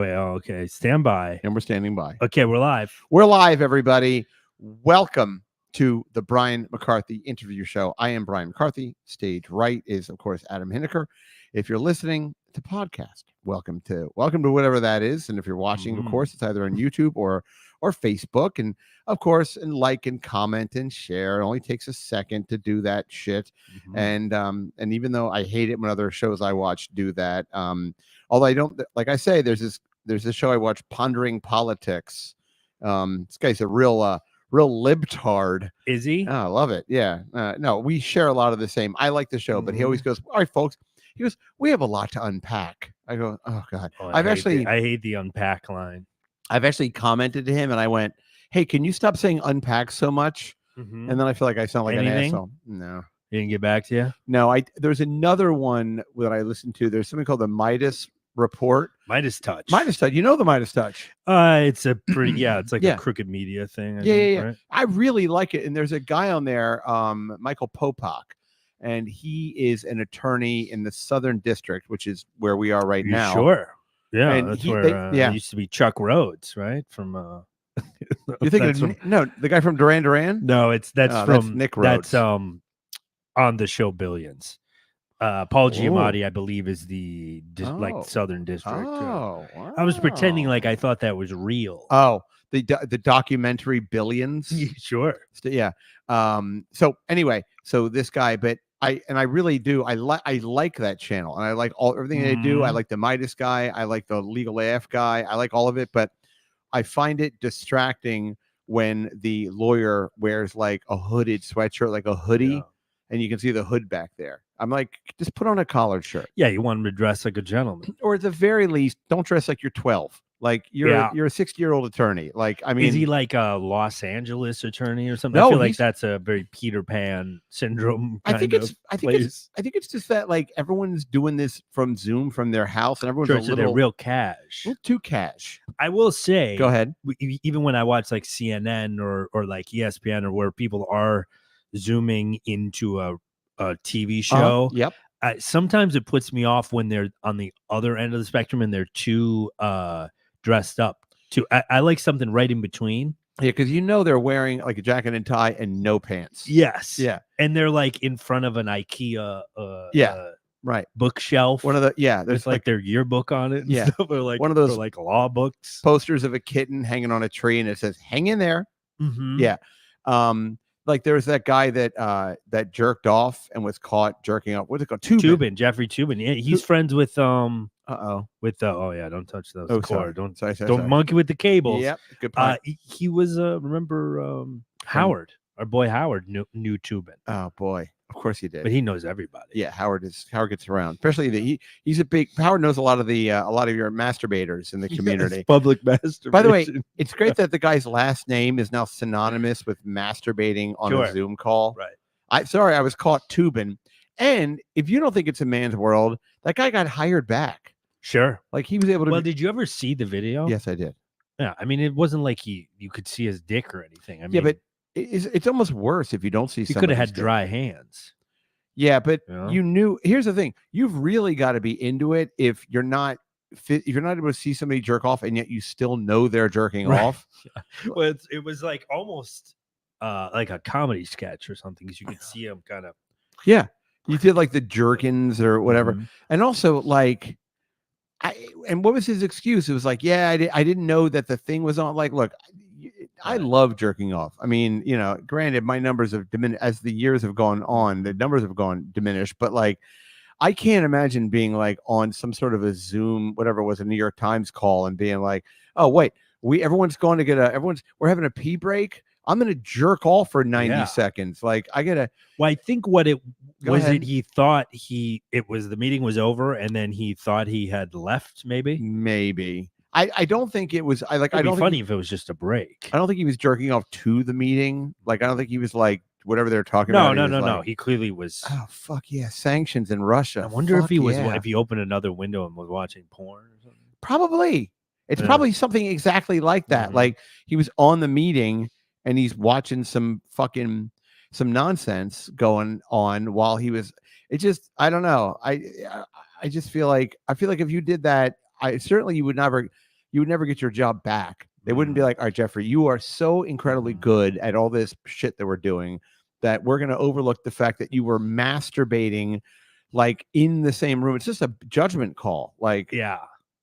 Well, okay. Stand by. And we're standing by. Okay, we're live. We're live, everybody. Welcome to the Brian McCarthy interview show. I am Brian McCarthy. Stage right is, of course, Adam Hineker. If you're listening to podcast, welcome to whatever that is. And if you're watching, of course, it's either on YouTube or Facebook. And of course, and like and comment and share. It only takes a second to do that shit. And even though I hate it when other shows I watch do that, although I don't, like I say, there's this show I watch, Pondering Politics. This guy's a real libtard. Is he? Oh, I love it. Yeah. No, we share a lot of the same. I like the show, but he always goes, all right, folks. He goes, we have a lot to unpack. I go, oh God. I hate the unpack line. I've actually commented to him and I went, hey, can you stop saying unpack so much? And then I feel like I sound like an asshole. No. He didn't get back to you? No, there's another one that I listened to. There's something called the Midas Report. Midas Touch. Midas Touch. You know the Midas Touch. It's a pretty, it's like a crooked media thing. I think, right? I really like it. And there's a guy on there, Michael Popak, and he is an attorney in the Southern District, which is where we are right now. Sure. Yeah, and that's where it used to be Chuck Rhodes, right? From you think no, the guy from Duran Duran? No, that's Nick Rhodes. That's on the show Billions. Paul Giamatti, I believe, is the Southern District. Oh, wow. I was pretending like I thought that was real. Oh, the documentary Billions. Sure. Yeah. So anyway, this guy, but I really do. I like that channel, and I like everything they do. I like the Midas guy. I like the Legal AF guy. I like all of it, but I find it distracting when the lawyer wears like a hooded sweatshirt, like a hoodie, and you can see the hood back there. I'm like, just put on a collared shirt. Yeah, you want him to dress like a gentleman, or at the very least, don't dress like you're 12. Like you're a 60-year-old attorney. Like, I mean, is he like a Los Angeles attorney or something? No, I feel like that's a very Peter Pan syndrome. I think it's just that like everyone's doing this from Zoom from their house, and everyone's they're real cash, too cash. I will say, go ahead. Even when I watch like CNN or like ESPN or where people are zooming into a TV show, sometimes it puts me off when they're on the other end of the spectrum and they're too dressed up too. I like something right in between. Yeah, because they're wearing like a jacket and tie and no pants. Yes. Yeah. And they're like in front of an IKEA right bookshelf. One of the there's like their yearbook on it. And stuff, or like one of those like law books. Posters of a kitten hanging on a tree and it says hang in there. Yeah. Like there was that guy that jerked off and was caught jerking off. What's it called? Tubin, Jeffrey Tubin. Yeah, he's friends with don't touch those cord. Don't monkey with the cables. Yep, good point. He was Howard, our boy Howard knew Tubin. Oh boy, of course he did. But he knows everybody. Yeah, Howard gets around, especially Howard knows a lot of your masturbators in the community. Yes, public masturbation. By the way, it's great that the guy's last name is now synonymous with masturbating on a Zoom call. Right. I was caught Tubin. And if you don't think it's a man's world, that guy got hired back. Sure. Like he was able to. Well, did you ever see the video? Yes, I did. Yeah, I mean, it wasn't like you could see his dick or anything. I mean, yeah, but it's almost worse if you don't see. He could have had dry hands. Yeah, but you knew. Here's the thing: you've really got to be into it if you're not able to see somebody jerk off, and yet you still know they're jerking off. Well, it was like almost like a comedy sketch or something, because you could see him kind of. Yeah, you did like the jerkins or whatever, and also like. And what was his excuse? It was like, I didn't know that the thing was on. Like, look, I love jerking off. I mean, granted, my numbers have diminished as the years have gone on. The numbers have diminished, but like, I can't imagine being like on some sort of a Zoom, whatever it was, a New York Times call, and being like, oh wait, everyone's going to get we're having a pee break. I'm going to jerk off for 90 seconds. Like I gotta. Well, I think what it was, he thought it was the meeting was over, and then he thought he had left. Maybe. I don't think it was. It'd be funny if it was just a break. I don't think he was jerking off to the meeting. Like I don't think he was like whatever they were talking about. No. He clearly was. Oh fuck yeah! Sanctions in Russia. I wonder if he was. If he opened another window and was watching porn or something. Probably. It's probably something exactly like that. Like he was on the meeting. And he's watching some nonsense going on while he was. It just, I don't know. I just feel like if you did that, you would never. you would never get your job back. They wouldn't be like, all right, Jeffrey, you are so incredibly good at all this shit that we're doing that we're going to overlook the fact that you were masturbating like in the same room. It's just a judgment call. Like, yeah,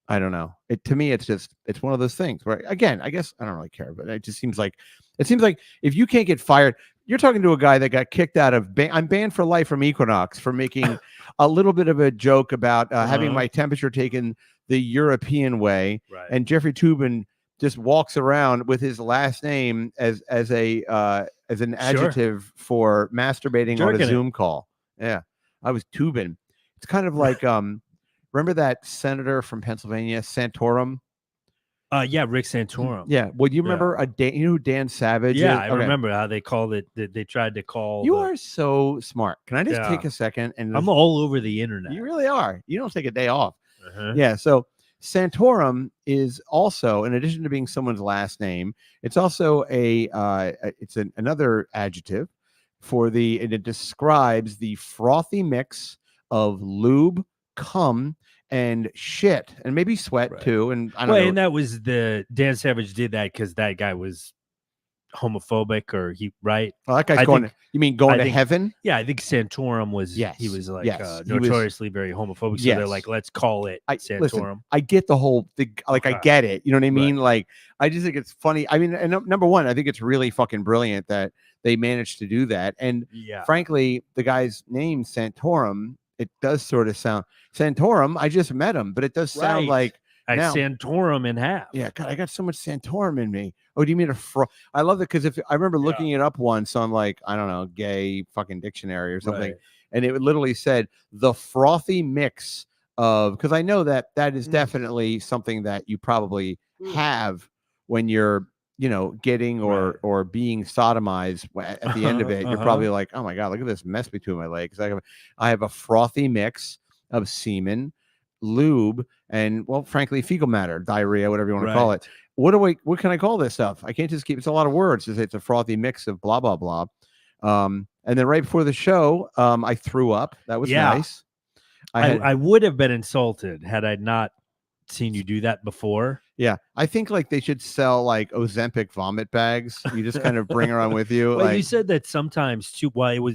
I don't know. To me, it's one of those things where, again, I guess I don't really care, but it seems like if you can't get fired, you're talking to a guy that got kicked out of, I'm banned for life from Equinox for making a little bit of a joke about having my temperature taken the European way. Right. And Jeffrey Toobin just walks around with his last name as an adjective for masturbating on a Zoom call. Yeah. I was Toobin. It's kind of like, remember that senator from Pennsylvania, Santorum? Yeah, Rick Santorum. Yeah. Well, you remember you know who Dan Savage is? I remember how they called it. They tried to call. You are so smart. Can I just take a second? And I'm all over the internet. You really are. You don't take a day off. Yeah. So Santorum is also, in addition to being someone's last name, it's also another adjective and it describes the frothy mix of lube, cum, and shit, and maybe sweat too. And I don't know. And that was Dan Savage did that because that guy was homophobic, or right? Well, that guy's going to heaven? Yeah, I think Santorum was. Yes, he was like notoriously very homophobic. So they're like, let's call it Santorum. Listen, I get the whole thing. Like, I get it. You know what I mean? Right. Like, I just think it's funny. I mean, and number one, I think it's really fucking brilliant that they managed to do that. And frankly, the guy's name Santorum, it does sort of sound Santorum. I just met him, but it does sound like I Santorum in half. Yeah, God, I got so much Santorum in me. Oh, do you mean I love it because I remember looking it up once on like, I don't know, gay fucking dictionary or something, and it literally said the frothy mix of, because I know that is definitely something that you probably have when you're, you know, getting or being sodomized at the end of it. You're probably like, oh my God, look at this mess between my legs. I have a frothy mix of semen, lube, and, well, frankly, fecal matter, diarrhea, whatever you want to call it. What can I call this stuff? I can't just it's a lot of words. It's a frothy mix of blah, blah, blah. And then right before the show, I threw up. That was nice. I would have been insulted had I not seen you do that before. Yeah, I think like they should sell like Ozempic vomit bags. You just kind of bring around with you. Well, you said that sometimes too. Well,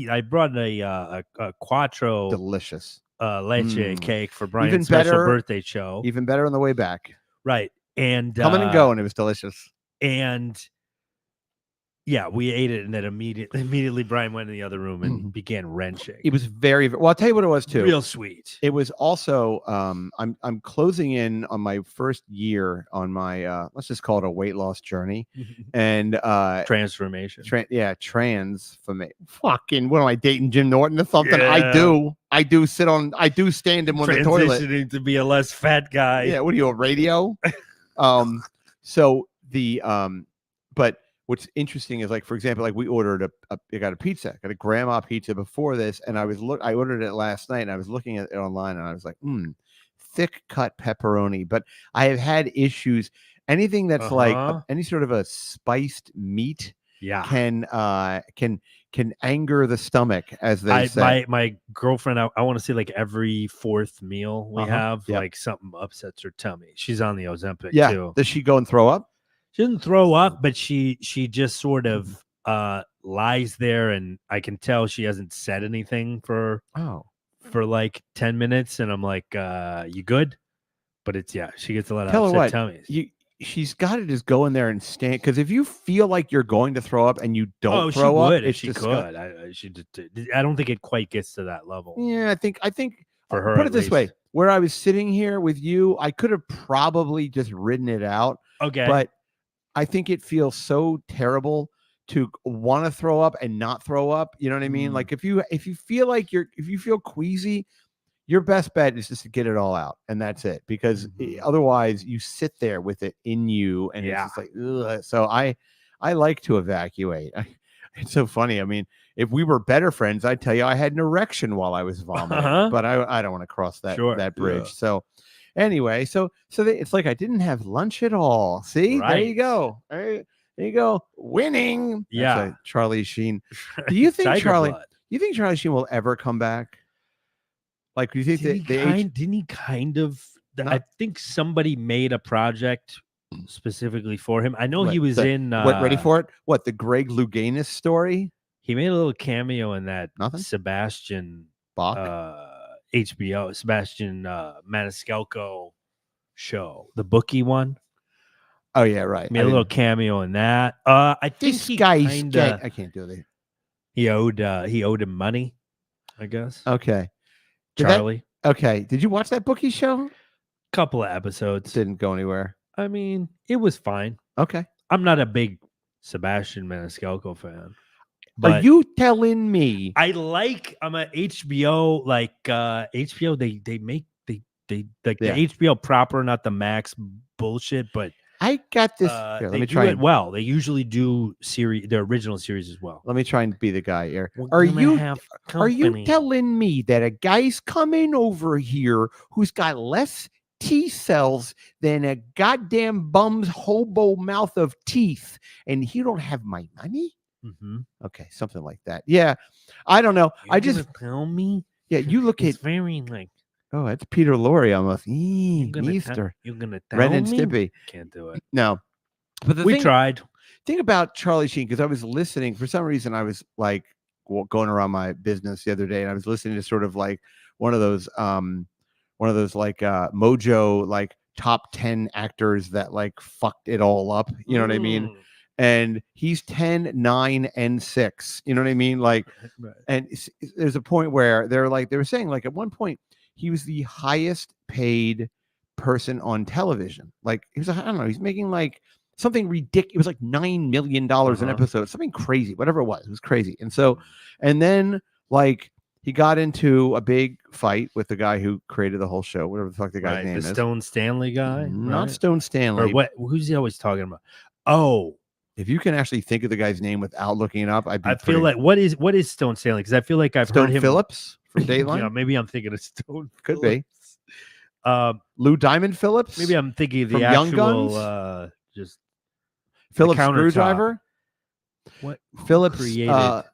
I brought a Quattro delicious leche cake for Brian's special birthday show. Even better on the way back. Right. And coming and going, it was delicious. And yeah, we ate it, and then immediately Brian went in the other room and began wrenching. It was very, well, I'll tell you what it was too. Real sweet. It was also I'm closing in on my first year on my let's just call it a weight loss journey and transformation. Fucking, what am I dating, Jim Norton or something? Yeah. I do stand him on the toilet. Transitioning to be a less fat guy. Yeah, what are you, a radio? But what's interesting is, like, for example, like we ordered I got a pizza, got a grandma pizza before this, and I ordered it last night, and I was looking at it online, and I was like, thick cut pepperoni. But I have had issues. Anything that's like any sort of a spiced meat, can anger the stomach, as they say. My girlfriend, I want to say like every fourth meal we have, like something upsets her tummy. She's on the Ozempic too. Does she go and throw up? She didn't throw up, but she just sort of lies there, and I can tell she hasn't said anything for like 10 minutes, and I'm like, you good? But she gets a lot of upset tummies. She's got to just go in there and stand, because if you feel like you're going to throw up and you don't throw up, if she could. I don't think it quite gets to that level. Yeah, I think for her, put it this way: where I was sitting here with you, I could have probably just ridden it out. Okay, but I think it feels so terrible to want to throw up and not throw up. You know what I mean? Like if you feel like if you feel queasy, your best bet is just to get it all out, and that's it. Because otherwise, you sit there with it in you, and it's just like, ugh. So I like to evacuate. It's so funny. I mean, if we were better friends, I'd tell you I had an erection while I was vomiting, but I don't want to cross that bridge. Yeah. So anyway, so it's like I didn't have lunch at all. See, there you go. There you go. Winning. Yeah. That's Charlie Sheen. Do you think Charlie Sheen will ever come back? Like, do you think didn't he kind of I think somebody made a project specifically for him. I know he was in ready for it? What, the Greg Louganis story? He made a little cameo in that Nothing? Sebastian Bach? HBO Sebastian Maniscalco show, the bookie one. Oh yeah, right. Made a little cameo in that. I think this guy's kinda, I can't do it. He owed him money, I guess. Okay. Charlie. Okay. Did you watch that bookie show? Couple of episodes. Didn't go anywhere. I mean, it was fine. Okay. I'm not a big Sebastian Maniscalco fan. But are you telling me? I'm a HBO, HBO, they make the HBO proper, not the Max bullshit, but I got this. Here, let me try it well. They usually do their original series as well. Let me try and be the guy here. Are you telling me that a guy's coming over here who's got less T cells than a goddamn bum's hobo mouth of teeth, and he don't have my money? Mm-hmm. Okay, something like that. Yeah, I don't know. I just tell me. Yeah, you look it's very like. Oh, that's Peter Lorre almost. Easter. You're gonna tell Ren me? and Stimpy. Can't do it. No, but we tried. Thing about Charlie Sheen, because I was listening for some reason, I was like going around my business the other day, and I was listening to sort of like one of those like Mojo like top 10 actors that like fucked it all up. You know what I mean? And he's 10, 9, and 6. You know what I mean? Like, right. And there's a point where they were saying like at one point he was the highest paid person on television. Like he was, I don't know, he's making like something ridiculous. It was like $9 million an episode, something crazy, whatever it was. It was crazy. And so, and then like he got into a big fight with the guy who created the whole show, whatever the fuck the guy's name is. The Stone Stanley guy? Not Stone Stanley. Or what? Who's he always talking about? Oh. If you can actually think of the guy's name without looking it up, I feel like what is Stone Stanley? Because I feel like I've heard him. Phillips from Dateline. Yeah, maybe I'm thinking of Stone. Could Phillips. Be. Lou Diamond Phillips. Maybe I'm thinking of the from actual. Young Guns? Just Phillips Screwdriver. What Phillips created?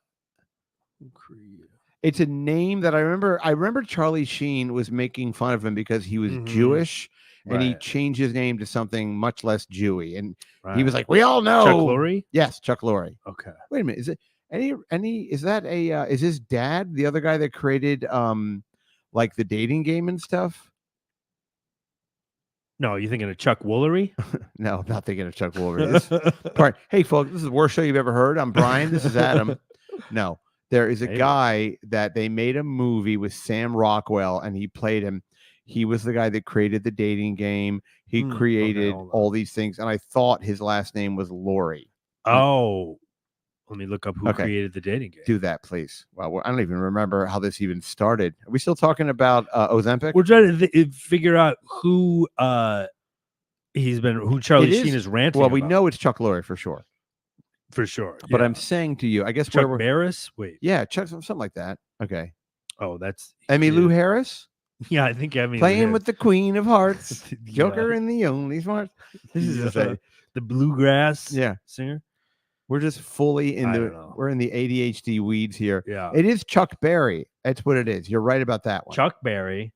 It's a name that I remember. I remember Charlie Sheen was making fun of him because he was Jewish. And he changed his name to something much less Jewy. And he was like, we all know. Chuck Lorre? Yes, Chuck Lorre. Okay. Wait a minute. Is it is that is his dad the other guy that created like the dating game and stuff? No, you're thinking of Chuck Woolery? No, I'm not thinking of Chuck Woolery. Hey, folks, this is the worst show you've ever heard. I'm Brian. This is Adam. No, there is a guy that they made a movie with Sam Rockwell, and he played him. He was the guy that created the dating game. He created all these things. And I thought his last name was Lorre. Oh, let me look up who created the dating game. Do that, please. Well, I don't even remember how this even started. Are we still talking about Ozempic? We're trying to figure out who who Charlie Sheen is ranting Well, we about. know it's Chuck Lorre for sure. For sure. Yeah. But I'm saying to you, I guess Chuck Barris? Wait. Yeah, Chuck, something like that. Okay. Oh, that's Emmylou Harris? Yeah, I think playing with the Queen of Hearts, Joker and the Only Smart. This is the bluegrass singer. We're just fully in we're in the ADHD weeds here. Yeah, it is Chuck Berry. That's what it is. You're right about that one. Chuck Berry,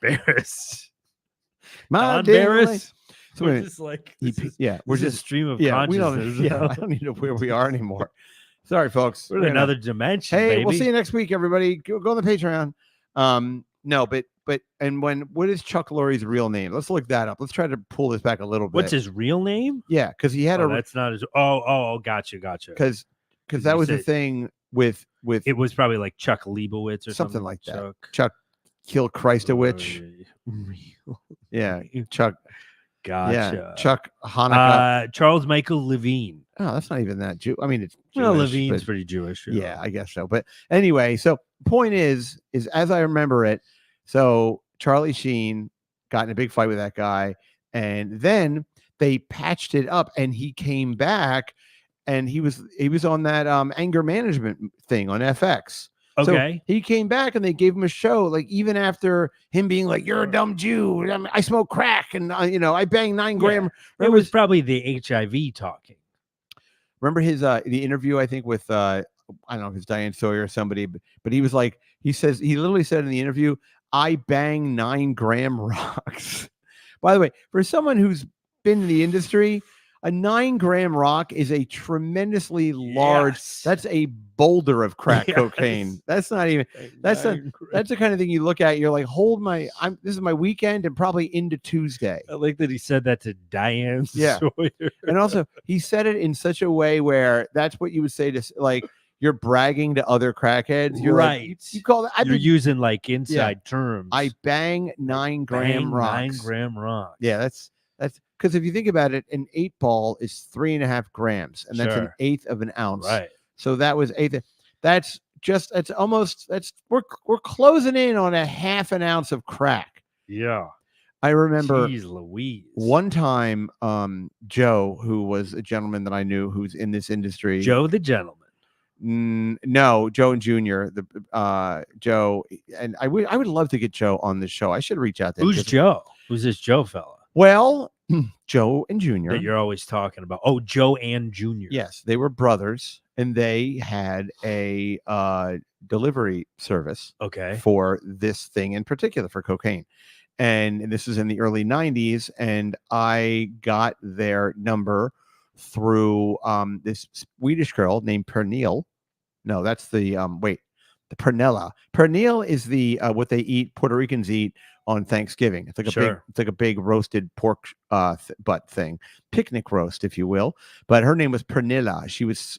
Barris, my Barris. So we're just like we're just a stream of consciousness. I don't need to know where we are anymore. Sorry, folks. We're in another dimension. Hey, baby. We'll see you next week, everybody. Go on the Patreon. No, but what is Chuck Lorre's real name? Let's look that up. Let's try to pull this back a little bit. What's his real name? Yeah, because he had that's not his. Gotcha. Because that was the thing with it was probably like Chuck Leibowitz or something like that. Chuck Kill Christowich. Yeah, Chuck. Gotcha. Yeah, Chuck Hanukkah. Charles Michael Levine. Oh, that's not even that Jew. I mean, it's Jewish, well, Levine's pretty Jewish. Yeah, I guess so. But anyway, so point is as I remember it, so Charlie Sheen got in a big fight with that guy, and then they patched it up, and he came back, and he was on that anger management thing on FX. Okay. So he came back and they gave him a show, like even after him being like, "You're a dumb Jew. I smoke crack and I bang 9 gram." It was probably the HIV talking. Remember his the interview, I think, with I don't know if it's Diane Sawyer or somebody, but he was like, he literally said in the interview, "I bang 9 gram rocks." By the way, for someone who's been in the industry, a 9-gram rock is a tremendously large. That's a boulder of crack cocaine. That's not even. That's the kind of thing you look at. You're like, hold my. This is my weekend and probably into Tuesday. I like that he said that to Diane Sawyer. And also he said it in such a way where that's what you would say to like. You're bragging to other crackheads. You're right. Like, you call that. You're using like inside terms. I bang 9-gram rocks. 9-gram rocks. Yeah, that's because if you think about it, an 8-ball is 3.5 grams, and that's an eighth of an ounce. Right. So that was eighth. That's almost we're closing in on a half an ounce of crack. Yeah. I remember Jeez Louise. One time, Joe, who was a gentleman that I knew who's in this industry. Joe the gentleman. No, Joe and Junior, Joe, and I would love to get Joe on the show. I should reach out to him. Who's Joe? Who's this Joe fella? Well, Joe and Junior that you're always talking about. Oh, Joe and Junior. Yes, they were brothers, and they had a delivery service. Okay. For this thing in particular, for cocaine, and this was in the early 90s, and I got their number through this Swedish girl named Pernille. No, that's the the Pernilla. Pernille is the what they eat, Puerto Ricans eat on Thanksgiving. It's like a big roasted pork butt thing, picnic roast, if you will. But her name was Pernilla. She was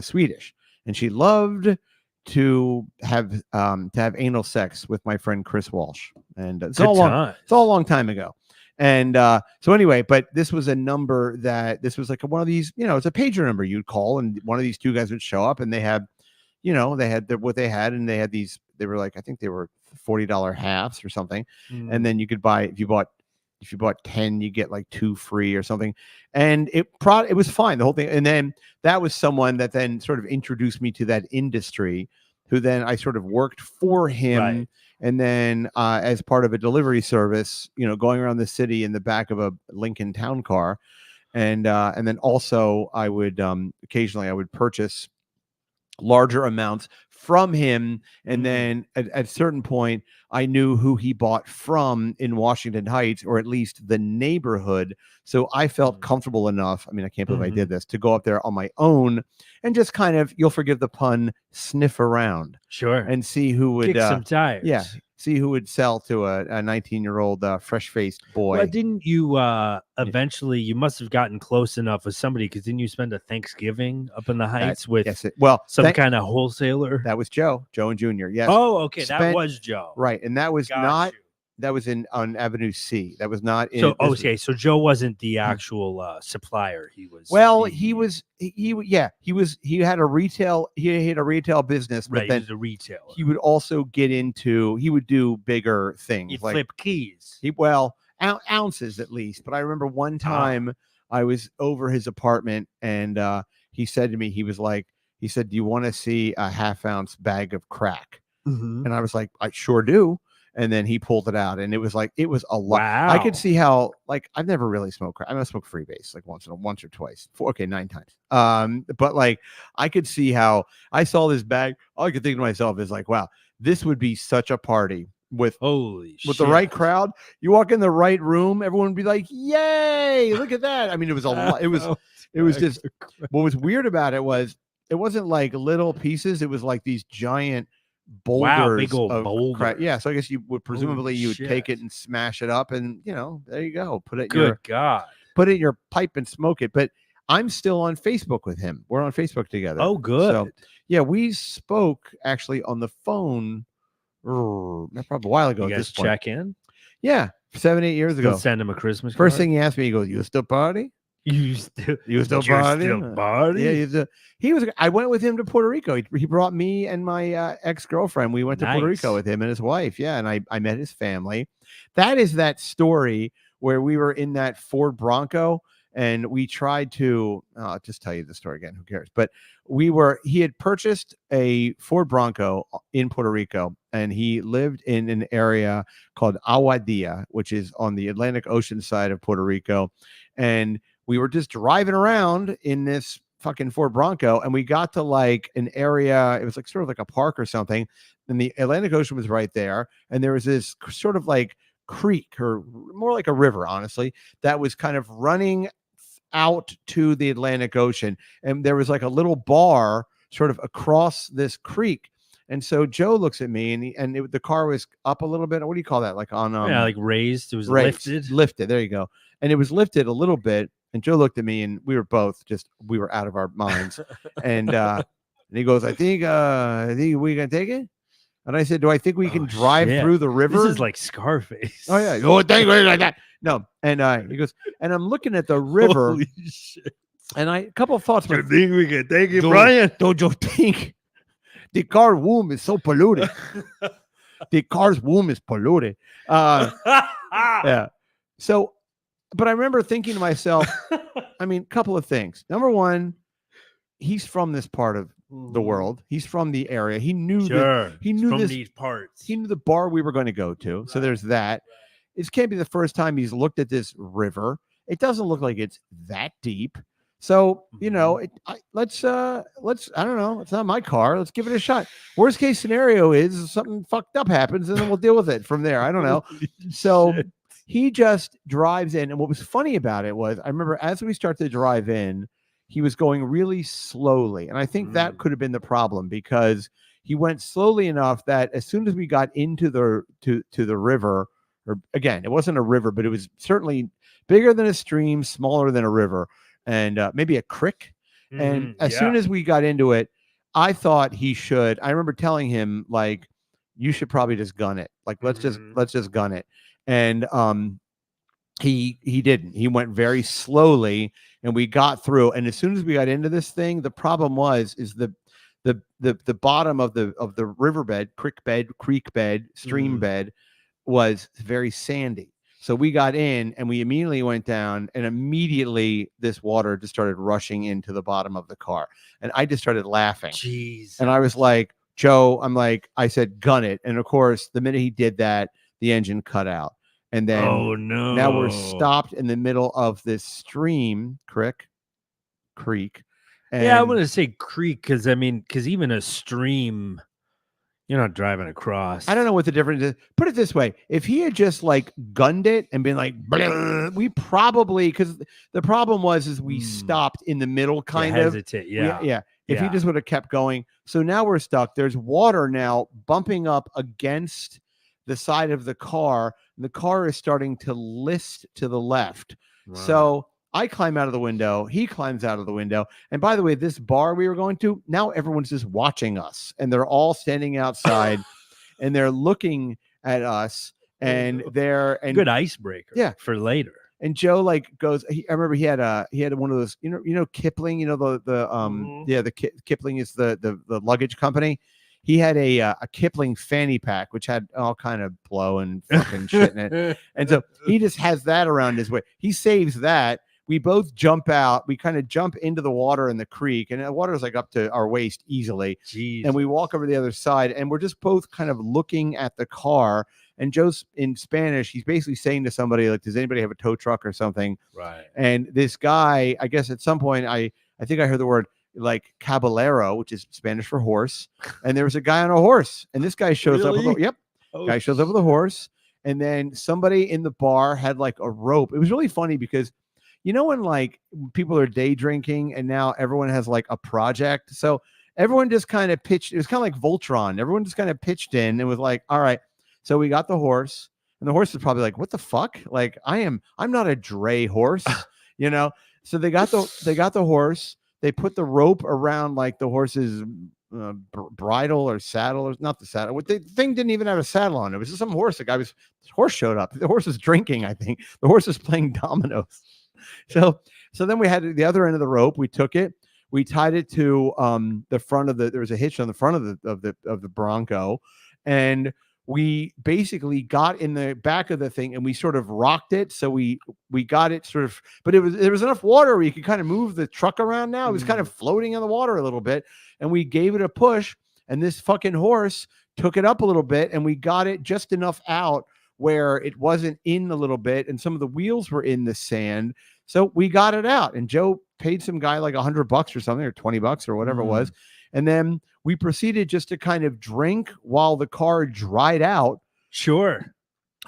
Swedish, and she loved to have anal sex with my friend Chris Walsh, and it's all a long time ago. And so anyway, but this was a number this was like one of these, it's a pager number you'd call, and one of these two guys would show up, and they had, what they had, and they had these, they were like, I think they were $40 halves or something. And then you could buy, if you bought 10, you get like 2 free or something. And it was fine, the whole thing. And then that was someone that then sort of introduced me to that industry, who then I sort of worked for him. Right. And then as part of a delivery service, going around the city in the back of a Lincoln Town Car. And then also I would occasionally I would purchase larger amounts from him. And then at a certain point, I knew who he bought from in Washington Heights, or at least the neighborhood. So I felt comfortable enough. I mean, I can't believe I did this, to go up there on my own and just kind of, you'll forgive the pun, sniff around. Sure. And see who would kick some tires. Yeah. See who would sell to a 19-year-old fresh-faced boy. Well, didn't you eventually, you must have gotten close enough with somebody, because didn't you spend a Thanksgiving up in the Heights with some kind of wholesaler? That was Joe and Junior. Yes. Oh, okay. That was Joe. Right. And that was that was on Avenue C. That was not in. So, okay. So Joe wasn't the actual supplier. He was. Well, he had a retail business, but then he was a retailer. He would also he would do bigger things. He'd flip keys. Ounces at least. But I remember one time I was over his apartment, and he said to me, he said, "Do you want to see a half-ounce bag of crack?" And I was like, "I sure do." And then he pulled it out, and it was a lot. Wow. I could see how, I've never really smoked crack. I mean, I smoked freebase once or twice. 9 times. But I could see how I saw this bag. All I could think to myself is wow, this would be such a party with the right crowd. You walk in the right room, everyone would be like, "Yay, look at that." I mean, it was a lot. It was just, what was weird about it was, it wasn't like little pieces. It was like these giant boulders, big old boulders. Crack. Yeah, so I guess you would take it and smash it up, and there you go. Put it in your pipe and smoke it. But I'm still on Facebook with him. We're on Facebook together. Oh, good. So, yeah, we spoke actually on the phone probably a while ago. You guys check in? Yeah, 7-8 years ago. Send him a Christmas card. First thing he asked me, he goes, "You still party? You still party?" Yeah, I went with him to Puerto Rico. He brought me and my ex-girlfriend. We went to Puerto Rico with him and his wife. Yeah, and I met his family. That is that story where we were in that Ford Bronco, and we tried to I'll just tell you the story again. Who cares? But he had purchased a Ford Bronco in Puerto Rico, and he lived in an area called Aguadilla, which is on the Atlantic Ocean side of Puerto Rico. And we were just driving around in this fucking Ford Bronco, and we got to an area. It was sort of like a park or something, and the Atlantic Ocean was right there, and there was this sort of creek, or more like a river, honestly, that was kind of running out to the Atlantic Ocean. And there was like a little bar sort of across this creek. And so Joe looks at me, and the car was up a little bit. What do you call that? Like on like raised. It was raised, lifted. There you go. And it was lifted a little bit. And Joe looked at me, and we were both we were out of our minds. And he goes, I think we can take it. And I said, do I think we can drive through the river? This is like Scarface. Oh yeah. Oh, thank you like that. No. And he goes, and I'm looking at the river. Holy shit. And a couple of thoughts. Do you think we can take it, Brian? Don't you think the car's womb is so polluted? The car's womb is polluted. Yeah. So, but I remember thinking to myself, I mean, a couple of things. Number one, he's from this part of the world. He's from the area. He knew these parts. He knew the bar we were going to go to. Right. So there's that. It can't be the first time he's looked at this river. It doesn't look like it's that deep. So, you know, let's I don't know. It's not my car. Let's give it a shot. Worst case scenario is something fucked up happens, and then we'll deal with it from there. I don't know. So he just drives in. And what was funny about it was, I remember as we start to drive in, he was going really slowly. And I think that could have been the problem, because he went slowly enough that as soon as we got into the to the river, or again, it wasn't a river, but it was certainly bigger than a stream, smaller than a river, and maybe a creek. And as soon as we got into it, I thought he should. I remember telling him, like, you should probably just gun it. Like, let's just gun it. And he didn't. He went very slowly, and we got through. And as soon as we got into this thing, the problem is the bottom of the riverbed, creek bed, stream bed was very sandy. So we got in, and we immediately went down, and immediately this water just started rushing into the bottom of the car. And I just started laughing. Jeez. And I was like, Joe, I said, gun it. And of course, the minute he did that, the engine cut out. And then now we're stopped in the middle of this stream, creek. And I want to say creek, because even a stream, you're not driving across. I don't know what the difference is. Put it this way. If he had just like gunned it and been like, we probably, because the problem is we stopped in the middle kind of. Hesitate, If he just would have kept going. So now we're stuck. There's water now bumping up against the side of the car. And the car is starting to list to the left. Wow. So I climb out of the window. He climbs out of the window. And by the way, this bar we were going to, now everyone's just watching us. And they're all standing outside and they're looking at us. And they're good icebreaker for later. And Joe goes. I remember he had one of those. You know Kipling. You know the Kipling is the luggage company. He had a Kipling fanny pack, which had all kind of blow and fucking shit in it. And so he just has that around his way. He saves that. We both jump out. We kind of jump into the water in the creek, and the water is like up to our waist easily. Jeez. And we walk over to the other side, and we're just both kind of looking at the car. And Joe's in Spanish. He's basically saying to somebody, like, does anybody have a tow truck or something? Right. And this guy, I guess at some point, I think I heard the word like caballero, which is Spanish for horse. And there was a guy on a horse, and this guy shows up. Guy shows up with a horse. And then somebody in the bar had like a rope. It was really funny because, you know, when like people are day drinking and now everyone has like a project. So everyone just kind of pitched. It was kind of like Voltron. Everyone just kind of pitched in and was like, all right. So we got the horse, and the horse is probably like, what the fuck? Like, I'm not a dray horse, you know? So they got the horse. They put the rope around like the horse's bridle or saddle, or not the saddle. The thing didn't even have a saddle on it. It was just some horse. The horse showed up. The horse was drinking, I think. The horse was playing dominoes. So then we had the other end of the rope. We took it. We tied it to the front of there was a hitch on the front of the Bronco, and we basically got in the back of the thing and we sort of rocked it. So we got it sort of, but there was enough water where you could kind of move the truck around now. It was kind of floating in the water a little bit, and we gave it a push, and this fucking horse took it up a little bit, and we got it just enough out where it wasn't in a little bit, and some of the wheels were in the sand. So we got it out, and Joe paid some guy like $100 or something, or $20 or whatever it was. And then we proceeded just to kind of drink while the car dried out. Sure.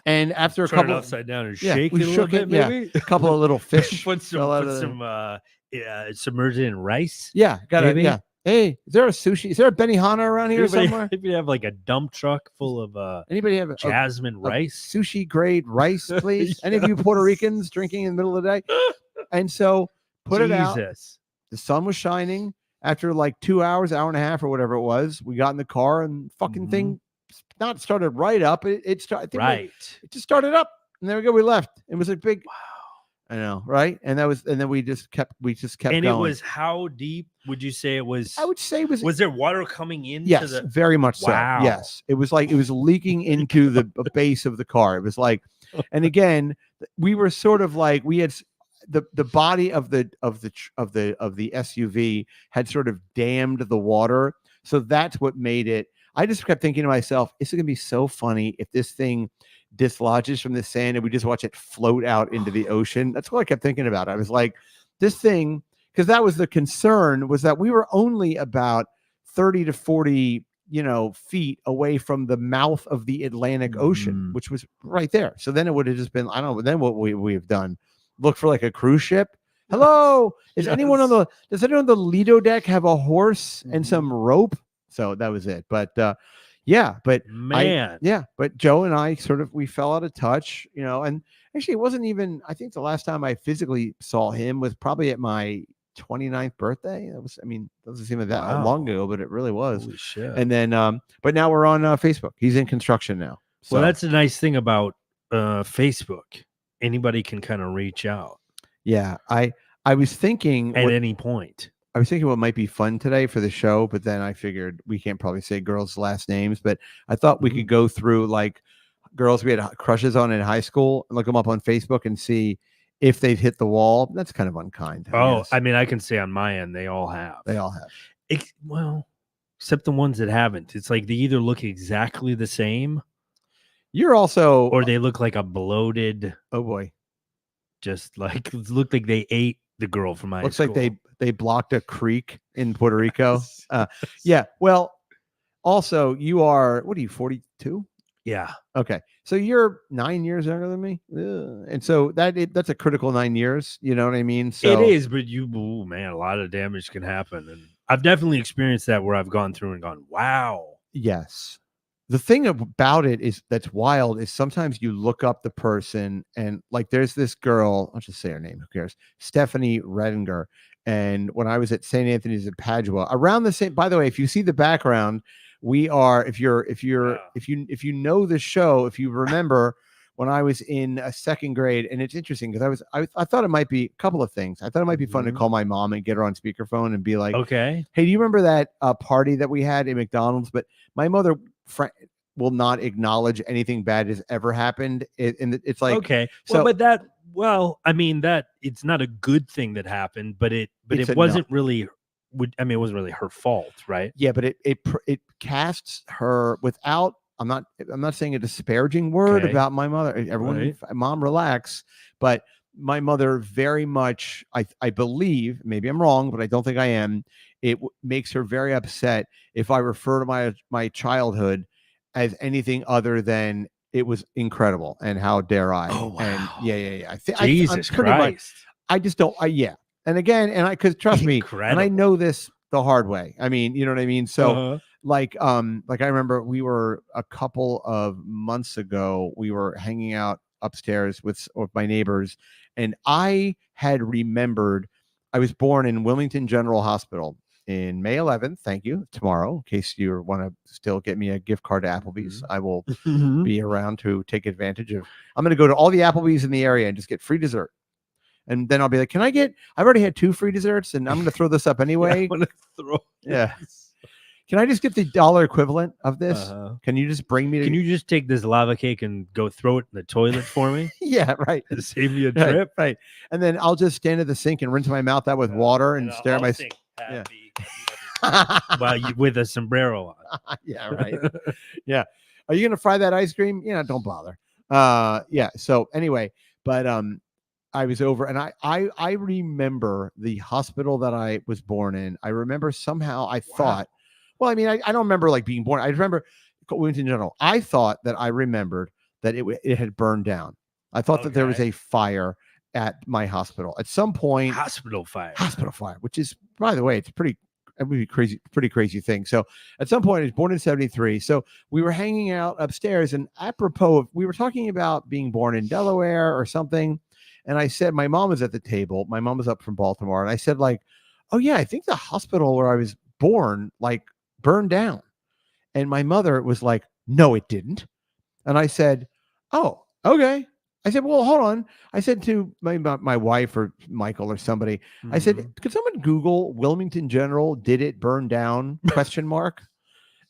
And after a Turn couple, it upside down and yeah, shake we it a shook little bit, it. maybe. A couple of little fish. put some submerge it in rice. Yeah, got it. maybe. Yeah. Hey, is there a sushi? Is there a Benihana around here Anybody, somewhere? If you have like a dump truck full of Anybody have jasmine rice, sushi grade rice, please? Any of you Puerto Ricans drinking in the middle of the day? And so put it out. The sun was shining. After like 2 hours, hour and a half, or whatever it was, we got in the car and fucking thing not started right up. It started right. It just started up, and there we go. We left. It was a big. Wow. I know, right? And then we just kept and going. It was how deep would you say it was? I would say it was. Was there water coming in? Yes, very much so. Yes, it was like it was leaking into the base of the car. It was like, and again, we were sort of like we had the body of the SUV had sort of dammed the water, so that's what made it. I just kept thinking to myself, it's going to be so funny if this thing dislodges from the sand and we just watch it float out into the ocean. That's what I kept thinking about. I was like, this thing, because that was the concern, was that we were only about 30 to 40 feet away from the mouth of the Atlantic Ocean, which was right there. So then it would have just been, I don't know, then what we have done, look for like a cruise ship. Hello, does anyone on the Lido deck have a horse and some rope? So that was it. But yeah, but man, but Joe and I we fell out of touch, and actually it wasn't even, I think the last time I physically saw him was probably at my 29th birthday. Doesn't seem like that long ago, but it really was. Holy shit. And then, but now we're on Facebook. He's in construction now. So. Well, that's the nice thing about Facebook. Anybody can kind of reach out. Yeah. I was thinking at any point. I was thinking what might be fun today for the show, but then I figured we can't probably say girls' last names, but I thought we could go through like girls we had crushes on in high school and look them up on Facebook and see if they've hit the wall. That's kind of unkind. I can say on my end, they all have. Well, except the ones that haven't. It's like they either look exactly the same. Or they look like a bloated. Oh boy. Just like look like they ate the girl from my looks school. Like they blocked a creek in Puerto Rico. Yeah. Well, also you are, what are you, 42? Yeah. Okay. So you're 9 years younger than me. And so that's a critical 9 years. You know what I mean? So it is, but a lot of damage can happen. And I've definitely experienced that where I've gone through and gone, wow. Yes. The thing about it is that's wild is sometimes you look up the person and like there's this girl, I'll just say her name, who cares? Stephanie Redinger. And when I was at St. Anthony's in Padua, around the same, by the way, if you see the background, we are, if you know the show, if you remember when I was in a second grade, and it's interesting because I thought it might be a couple of things. I thought it might be fun to call my mom and get her on speakerphone and be like, okay, hey, do you remember that party that we had at McDonald's? But my mother will not acknowledge anything bad has ever happened. And it's like, okay, well, that it's not a good thing that happened, but it wasn't really. It wasn't really her fault, right? Yeah, but it casts her without. I'm not saying a disparaging word about my mother. Everyone, mom, relax. But my mother very much, I believe, maybe I'm wrong, but I don't think I am. It makes her very upset if I refer to my childhood as anything other than it was incredible and how dare I? Oh wow! And yeah. Jesus Christ! I just don't. And again, because trust me, and I know this the hard way. I mean, you know what I mean? So like I remember we were a couple of months ago, we were hanging out upstairs with my neighbors, and I had remembered I was born in Wilmington General Hospital in May 11th. Thank you. Tomorrow, in case you want to still get me a gift card to Applebee's, I will be around to take advantage of. I'm going to go to all the Applebee's in the area and just get free dessert. And then I'll be like, I've already had 2 free desserts and I'm going to throw this up anyway. Yeah. Can I just get the dollar equivalent of this? Can you just bring me Can you just take this lava cake and go throw it in the toilet for me? Yeah, right. To save me a trip. Right. And then I'll just stand at the sink and rinse my mouth out with water and stare at my sink. With a sombrero on. Yeah, right. Yeah. Are you going to fry that ice cream? Don't bother. Yeah. So anyway, but I was over and I remember the hospital that I was born in. I remember somehow I thought, well, I don't remember like being born. I remember Wilmington General. I thought that I remembered that it had burned down. I thought that there was a fire at my hospital at some point. Hospital fire, which is, by the way, it would be pretty crazy thing. So at some point, I was born in 1973. So we were hanging out upstairs, and apropos of, we were talking about being born in Delaware or something. And I said, my mom was at the table. My mom was up from Baltimore. And I said, like, oh yeah, I think the hospital where I was born, like, burned down. And my mother was like, no, it didn't. And I said, oh, okay. I said, well, hold on. I said to my wife or Michael or somebody, I said, could someone Google Wilmington General, did it burn down? ?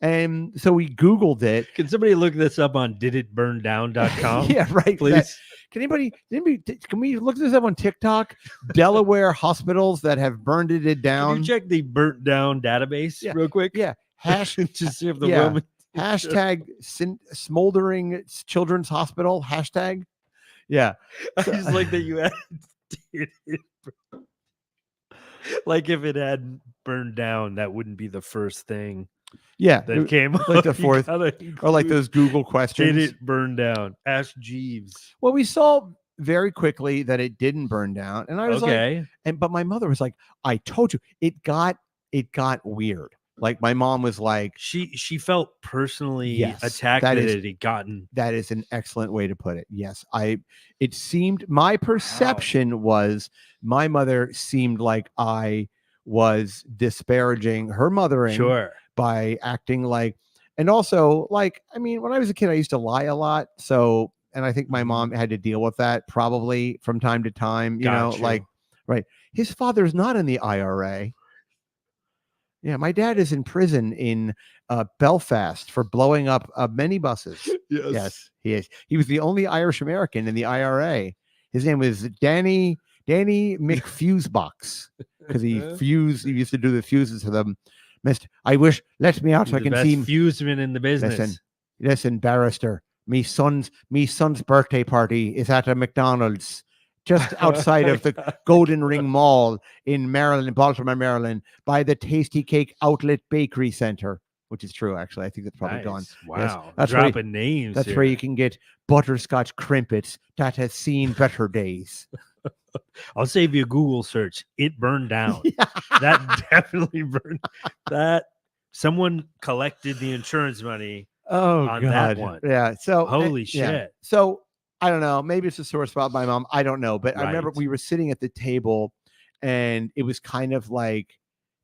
And so we Googled it. Can somebody look this up on diditburndown.com? Yeah, right. Please. Can we look this up on TikTok? Delaware hospitals that have burned it down. Can you check the burnt down database real quick? Yeah. Just see if the Wilmington. Hashtag smoldering children's hospital. Hashtag. Yeah. I just like that you had like if it had burned down, that wouldn't be the first thing. Yeah, that came up. Like the fourth, or like those Google questions. Did it burn down? Ask Jeeves. Well, we saw very quickly that it didn't burn down, and I was like, but my mother was like, I told you, it got weird. Like my mom was like, she felt personally attacked that it had gotten. That is an excellent way to put it. Yes, it seemed, my perception was my mother seemed like I was disparaging her mothering by acting like, and also like, I mean, when I was a kid, I used to lie a lot. So, and I think my mom had to deal with that probably from time to time, you know, like, right. His father's not in the IRA. Yeah, my dad is in prison in Belfast for blowing up many buses. Yes, he is. He was the only Irish American in the IRA. His name was Danny McFusebox because he used to do the fuses for them. Mister, I wish, let me out so I can see fuseman in the business. Listen, barrister. Me son's birthday party is at a McDonald's just outside of the Golden Ring Mall in Maryland, Baltimore, Maryland, by the Tasty Cake Outlet Bakery Center, which is true, actually. I think that's probably gone. Wow. Yes, that's dropping names. That's where you can get butterscotch crimpets that has seen better days. I'll save you a Google search. It burned down. That definitely burned. That someone collected the insurance money on that one. Yeah. So holy shit. Yeah. So I don't know. Maybe it's a sore spot by my mom. I don't know. But I remember we were sitting at the table and it was kind of like,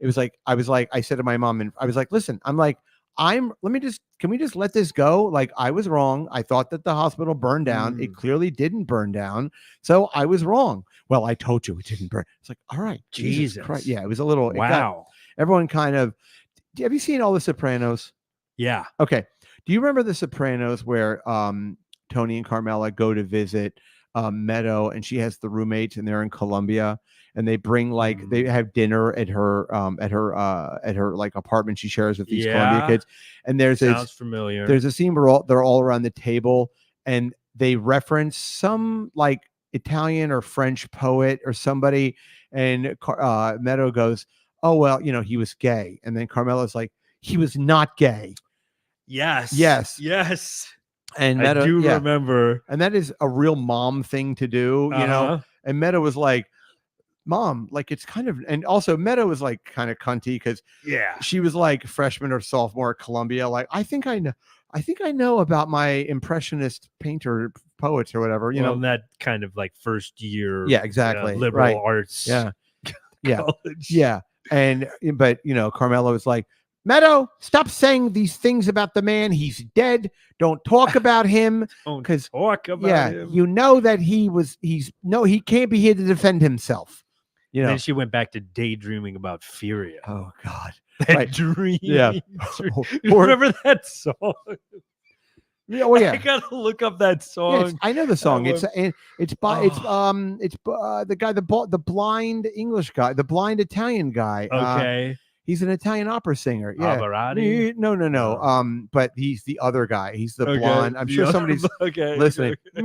I said to my mom, and I was like, listen, I'm like, can we just let this go? Like, I was wrong. I thought that the hospital burned down. It clearly didn't burn down. So I was wrong. Well, I told you it didn't burn. It's like, all right. Jesus Christ. Yeah. It was a little, everyone kind of, have you seen all the Sopranos? Yeah. Okay. Do you remember the Sopranos where, Tony and Carmela go to visit Meadow, and she has the roommates, and they're in Colombia, and they bring they have dinner at her like apartment she shares with these Colombia kids. And sounds familiar. There's a scene where they're all around the table, and they reference some like Italian or French poet or somebody, and Meadow goes, "Oh well, you know, he was gay," and then Carmela's like, "He was not gay." Yes. And I do remember. And that is a real mom thing to do, you know? And Meadow was like, Mom, like it's kind of, and also Meadow was like kind of cunty because she was like freshman or sophomore at Columbia. Like, I think I know about my impressionist painter poets or whatever, you know, that kind of like first year. Yeah, exactly. Liberal arts. Yeah. College. Yeah. But you know, Carmela was like, Meadow, stop saying these things about the man. He's dead. Don't talk about him. Because him. You know that he can't be here to defend himself. You know. Then she went back to daydreaming about Furia. Oh God. That dream. Yeah. Remember that song? Yeah, well, yeah. I gotta look up that song. Yeah, I know the song. It's by the guy, the blind English guy, the blind Italian guy. Okay. He's an Italian opera singer. Yeah. Pavarotti? No. But he's the other guy. He's the blonde. I'm sure somebody's listening. But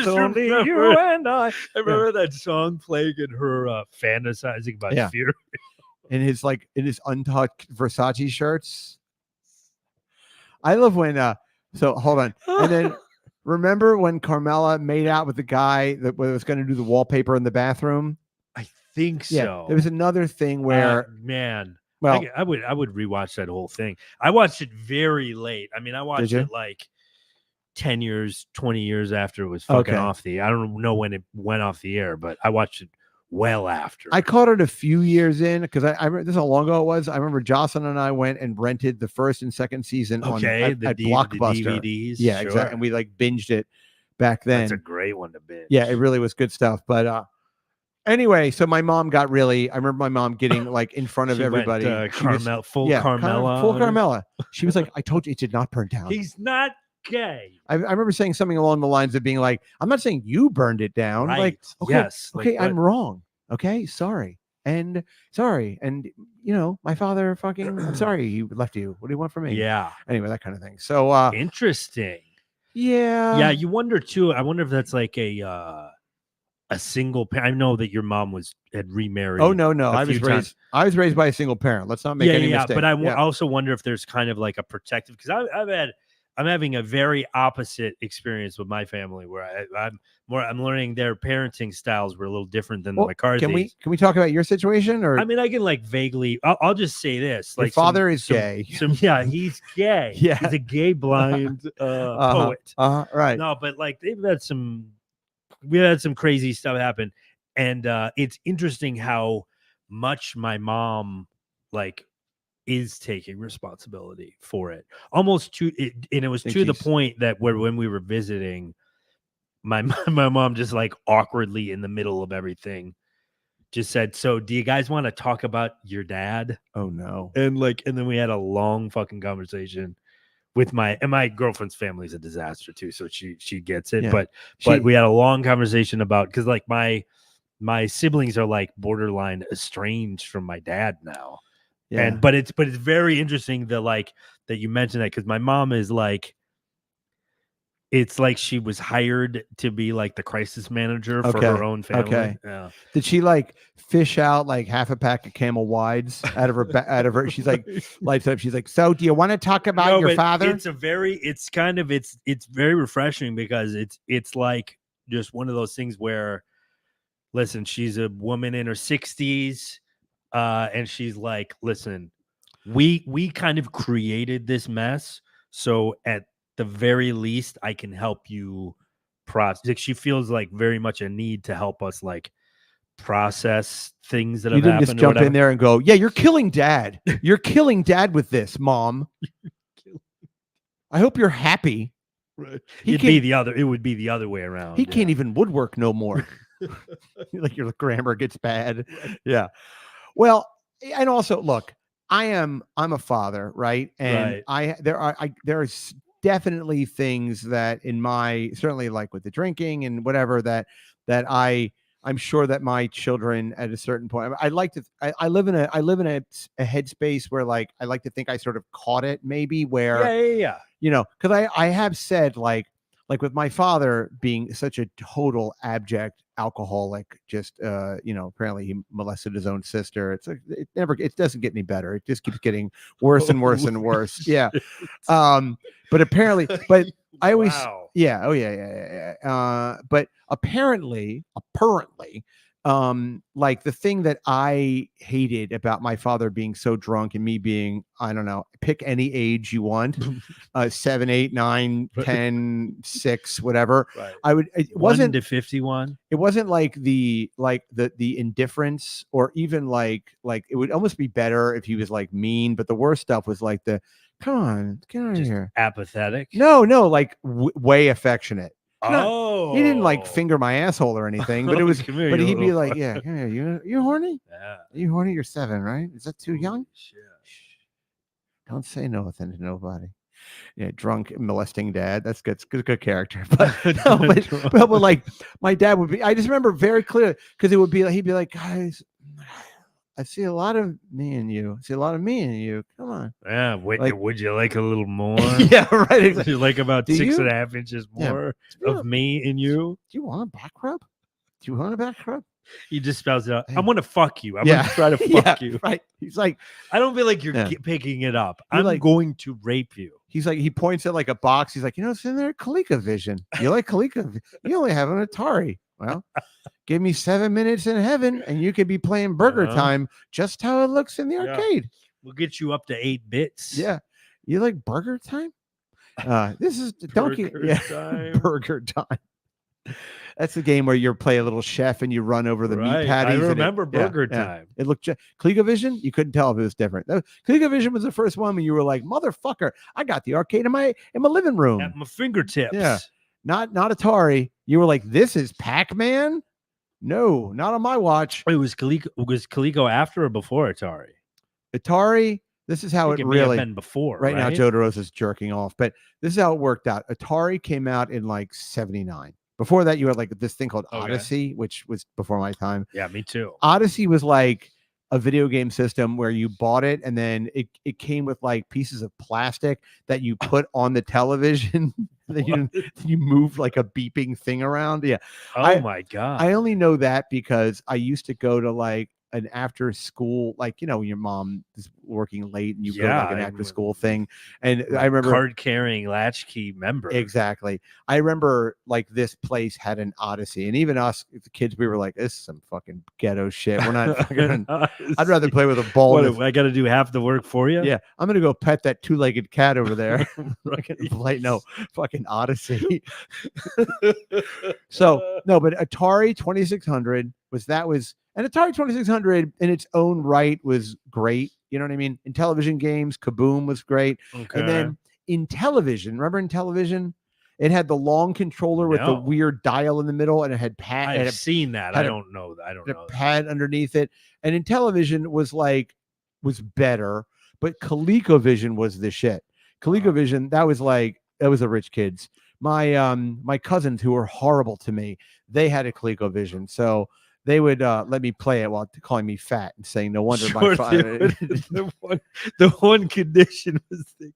only you and I remember that song playing in her fantasizing about Fury. In his untucked Versace shirts. I love when So hold on. And then remember when Carmela made out with the guy that was going to do the wallpaper in the bathroom? I think so. There was another thing where man, well, I would rewatch that whole thing. I watched it very late. I mean, I watched it like 10 years, 20 years after it was fucking off the. I don't know when it went off the air, but I watched it well after. I caught it a few years in because I this is how long ago it was. I remember Jocelyn and I went and rented the first and second season at Blockbuster. The DVDs. Yeah, exactly. And we like binged it back then. That's a great one to binge. Yeah, it really was good stuff. But anyway, so my mom got really. I remember my mom getting like in front of everybody. Full Carmela. She was like, "I told you it did not burn down. He's not gay." I remember saying something along the lines of being like, "I'm not saying you burned it down." Right. Like, okay, yes. Okay, I'm wrong. Okay, sorry. And you know, my father fucking. I'm sorry he left you. What do you want from me? Yeah. Anyway, that kind of thing. So interesting. Yeah. Yeah. You wonder too. I wonder if that's like a single parent. I know that your mom had remarried. Oh no. I was raised by a single parent. Let's not make any mistake. But I also wonder if there's kind of like a protective, because I'm having a very opposite experience with my family where I'm learning their parenting styles were a little different than the McCarthy's. Can we talk about your situation? Or I mean, I can like vaguely. I'll just say this: like, your father is gay. He's gay. Yeah, he's a gay blind poet. Right. No, but like we had some crazy stuff happen, and it's interesting how much my mom like is taking responsibility for it, almost to it, and it was to the point that when we were visiting, my mom just like awkwardly in the middle of everything just said, "So do you guys want to talk about your dad?" Oh no. And then we had a long fucking conversation with my girlfriend's family is a disaster too, so she gets it. But we had a long conversation about, because like my siblings are like borderline estranged from my dad now. Yeah. But it's very interesting that you mentioned that, because my mom is like, it's like she was hired to be like the crisis manager for her own family. Okay. Yeah. Did she like fish out like half a pack of Camel Wides out of her? She's like lights up. She's like, "So do you want to talk about your father?" It's very refreshing, because it's like just one of those things where, listen, she's a woman in her 60s. And she's like, "Listen, we kind of created this mess, so at the very least, I can help you process." Like, she feels like very much a need to help us like process things that have happened. You didn't just jump in there and go, "Yeah, you're killing dad. You're killing dad with this, mom. I hope you're happy." Right. It would be the other way around. He can't even woodwork no more. Like, your grammar gets bad. Yeah. Well, and also, look, I'm a father, right? And there are definitely things that in my, certainly like with the drinking and whatever, that I'm sure that my children at a certain point, I live in a headspace where like I like to think I sort of caught it, maybe, where you know, because I have said like with my father being such a total abject alcoholic, just you know, apparently he molested his own sister. It doesn't get any better. It just keeps getting worse and worse and worse. Yeah. But apparently, I always, but apparently, like the thing that I hated about my father being so drunk and me being, I don't know, pick any age you want, 7, 8, 9, 10, 6, whatever. Right. It wasn't 1 to 51. It wasn't like the indifference, or even like it would almost be better if he was like mean, but the worst stuff was like come on, get out of here. Apathetic. No, like way affectionate. Oh, he didn't like finger my asshole or anything, but it was, but he'd be like, "Yeah, come here. You horny? Yeah. You horny? You're 7, right? Is that too young? Shh. Don't say nothing to nobody." Yeah, drunk molesting dad. That's good. It's good character. But but like my dad would be. I just remember very clearly, because it would be like, he'd be like, "Guys, I see a lot of me in you. I see a lot of me in you. Come on." Yeah. Would you like a little more? Yeah. Right. Exactly. Would you like about 6.5 inches more of me in you? Do you want a back rub? Do you want a back rub? He just spells it out. I'm gonna fuck you. I'm gonna try to fuck you. Right. He's like, I don't feel like you're picking it up. I'm like, going to rape you. He's like, he points at like a box. He's like, it's in there, ColecoVision. You like Coleco? You only have an Atari. Well, give me 7 minutes in heaven, and you could be playing Burger Time just how it looks in the arcade. We'll get you up to 8 bits. Yeah. You like Burger Time? This is Burger Time. Burger Time. That's the game where you play a little chef and you run over the meat patties. I remember Burger Time. It looked ColecoVision. You couldn't tell if it was different. ColecoVision was the first one when you were like, motherfucker, I got the arcade in my living room at my fingertips. Yeah, not Atari. You were like, this is Pac-Man. No, not on my watch. Wait, was Coleco after or before Atari? Atari. This is how it really may have been before. Right now, Joe DeRosa's jerking off, but this is how it worked out. Atari came out in like 79. Before that, you had like this thing called Odyssey, which was before my time. Yeah, me too. Odyssey was like a video game system where you bought it and then it came with like pieces of plastic that you put on the television. That you moved like a beeping thing around. Yeah. Oh my God. I only know that because I used to go to like an after school, like, your mom is working late and you go to like an after school thing. And I remember card carrying latchkey member. Exactly. I remember like this place had an Odyssey, and even us, the kids, we were like, this is some fucking ghetto shit. We're not fucking, I'd rather play with a ball. I got to do half the work for you. Yeah. I'm going to go pet that 2-legged cat over there. Fucking Odyssey. So no, but Atari 2600 and Atari 2600 in its own right was great. You know what I mean? In television games, Kaboom was great. Okay. And then in television, remember in television, it had the long controller with the weird dial in the middle, and it had pad. I've seen that. I don't know. I don't know. Pad underneath it. And in television was better, but ColecoVision was the shit. ColecoVision, that was the rich kids. My cousins, who were horrible to me, they had a ColecoVision. So they would let me play it while calling me fat and saying, no wonder my father. The one condition was they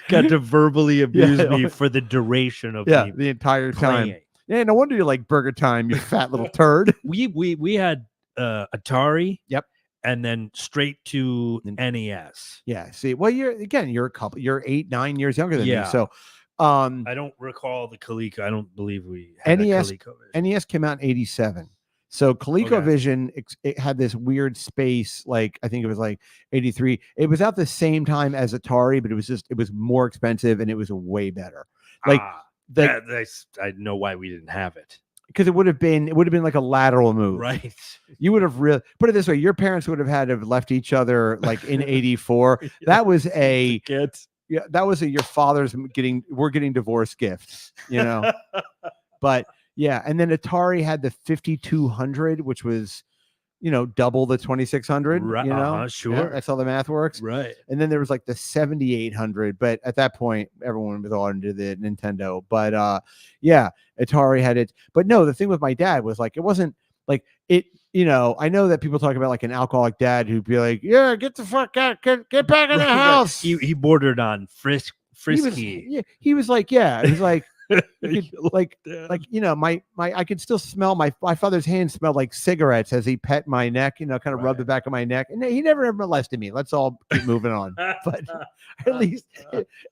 got to verbally abuse me for the duration of the entire time. Yeah, no wonder you like Burger Time, you fat little turd. We had Atari. Yep. And then straight to NES. Yeah. See, well, you're 8-9 years younger than me. So I don't recall the Coleco. I don't believe we had NES. NES came out in 87. So ColecoVision, it had this weird space, like I think it was like 83. It was out the same time as Atari, but it was more expensive and it was way better. I know why we didn't have it. Because it would have been like a lateral move. Right. You would have put it this way, your parents would have had to have left each other like in 84. That was your father's we're getting divorce gifts, But yeah, and then Atari had the 5200, which was, double the 2600. Right, sure. Yeah, that's how the math works. Right. And then there was like the 7800, but at that point, everyone was all into the Nintendo. But Atari had it. But no, the thing with my dad was like, it wasn't like it. I know that people talk about like an alcoholic dad who'd be like, "Yeah, get the fuck out, get back in the house." He bordered on frisky. He was like, yeah, he was like. I could still smell my father's hand smelled like cigarettes as he pet my neck, kind of rubbed the back of my neck. And he never ever molested me. Let's all keep moving on. But at least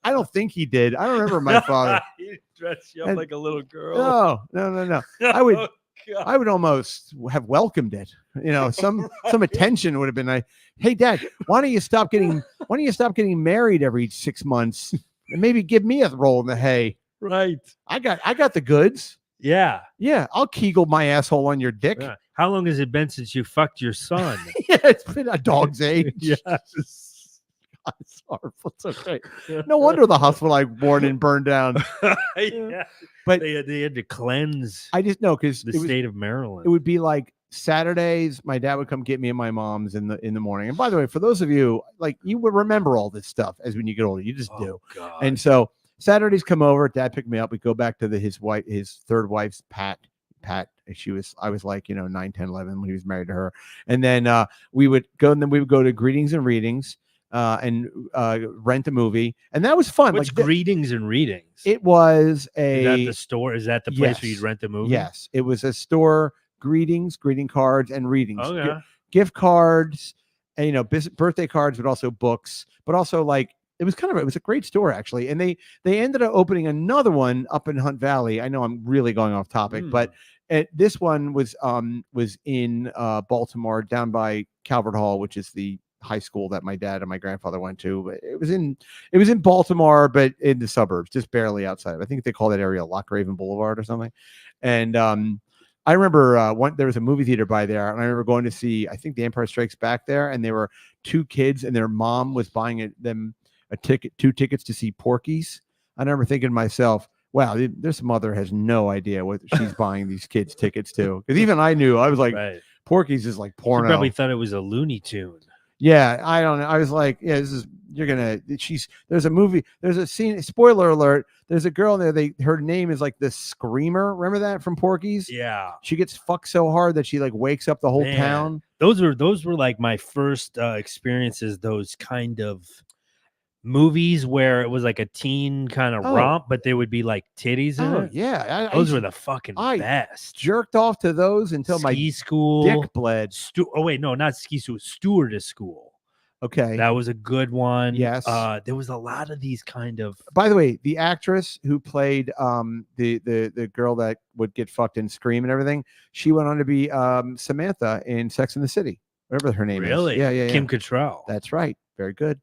I don't think he did. I don't remember my father. He dressed you up like a little girl. No. I would almost have welcomed it. Some attention would have been like, "Hey, Dad, why don't you stop getting married every 6 months and maybe give me a roll in the hay?" Right. I got the goods. Yeah. Yeah. I'll kegel my asshole on your dick. Yeah. How long has it been since you fucked your son? Yeah, it's been a dog's age. Yes. It's horrible. It's okay. No wonder the hospital I born in burned down. Yeah. But they had to cleanse. I just know because the state of Maryland. It would be like Saturdays. My dad would come get me and my mom's in the morning. And by the way, for those of you, like, you would remember all this stuff as when you get older. You just do. God. And so Saturdays come over, Dad picked me up. We go back to his third wife's Pat. I was like, 9, 10, 11 when he was married to her. And then we would go to Greetings and Readings and rent a movie. And that was fun. What's Greetings and Readings? It was Is that the store? Is that the place where you'd rent the movie? Yes. It was a store greeting cards, and readings. Okay. Gift cards, and birthday cards, but also books, but also like it was a great store actually. And they ended up opening another one up in Hunt Valley. I know I'm really going off topic, but this one was in Baltimore, down by Calvert Hall, which is the high school that my dad and my grandfather went to. It was in Baltimore, but in the suburbs, just barely outside. I think they call that area Lock Raven Boulevard or something. And I remember there was a movie theater by there, and I remember going to see, I think, The Empire Strikes Back there, and there were two kids, and their mom was buying them two tickets to see Porky's. I remember thinking to myself, wow, this mother has no idea what she's buying these kids tickets to. Because even I knew, I was like, Porky's is like porno. She probably thought it was a Looney Tune. Yeah, I don't know. I was like, yeah, there's a movie, there's a scene, spoiler alert, there's a girl there, her name is like the Screamer. Remember that from Porky's? Yeah. She gets fucked so hard that she like wakes up the whole town. Those were like my first experiences, those kind of movies where it was like a teen kind of romp, but there would be like titties in it. Yeah. Those were the fucking best. Jerked off to those until Ski my school dick bled. Oh wait, no, not ski school, stewardess school. Okay. That was a good one. Yes. There was a lot of these kind of. By the way, the actress who played the girl that would get fucked and scream and everything, she went on to be Samantha in Sex and the City, whatever her name is. Really? Yeah. Kim Cattrall. That's right. Very good.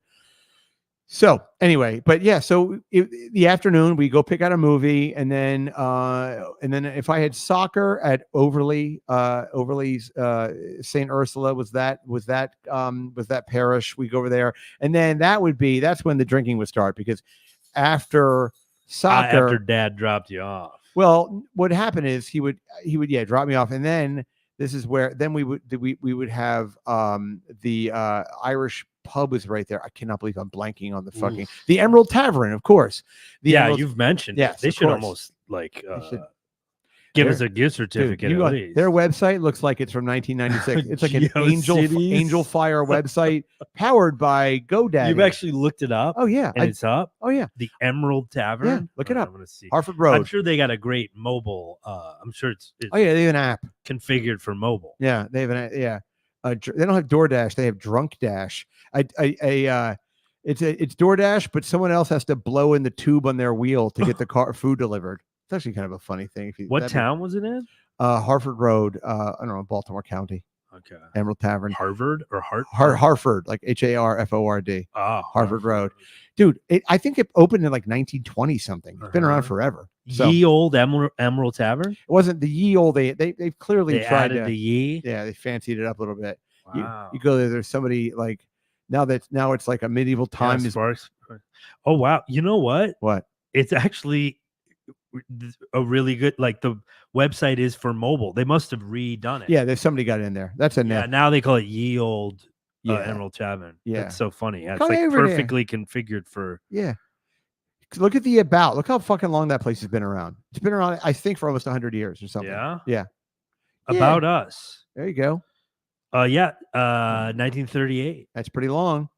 So anyway, but yeah, so the afternoon we go pick out a movie, and then if I had soccer at Overly's St. Ursula was that parish, we go over there, and then that's when the drinking would start, because after soccer, after Dad dropped you off. Well, what happened is he would drop me off, and then this is where we would have the Irish pub was right there. I cannot believe I'm blanking on the the Emerald Tavern, of course. You've mentioned. Yes, they should almost like give us a gift certificate. At least their website looks like it's from 1996. It's like an Angel Fire website powered by GoDaddy. You've actually looked it up? Oh yeah, and it's up. Oh yeah, the Emerald Tavern. Yeah, look it up. I'm gonna see Harford Road. I'm sure they got a great mobile. I'm sure it's oh yeah, they have an app configured for mobile. Yeah, they have an they don't have DoorDash. They have Drunk Dash. It's DoorDash, but someone else has to blow in the tube on their wheel to get the food delivered. It's actually kind of a funny thing. What town was it in? Harford Road. I don't know, Baltimore County. Okay. Emerald Tavern. Harvard or Harford, like Harford. Oh, Harford Road. Dude, I think it opened in like 1920 something. It's been around forever. So, Ye Old Emerald Tavern? It wasn't the Ye Old. They've clearly tried to the Ye. Yeah, they fancied it up a little bit. Wow. You go there, there's somebody like now it's like a medieval time. Oh wow. You know what? What? It's actually a really good, like, the website is for mobile. They must have redone it. Yeah, there's somebody got in there. That's a now they call it Ye Old Emerald Tavern. Yeah, that's so funny. Yeah, it's like perfectly configured for. Yeah, look at the about. Look how fucking long that place has been around. It's been around, I think, for almost 100 years or something. Yeah. About Us. There you go. 1938. That's pretty long.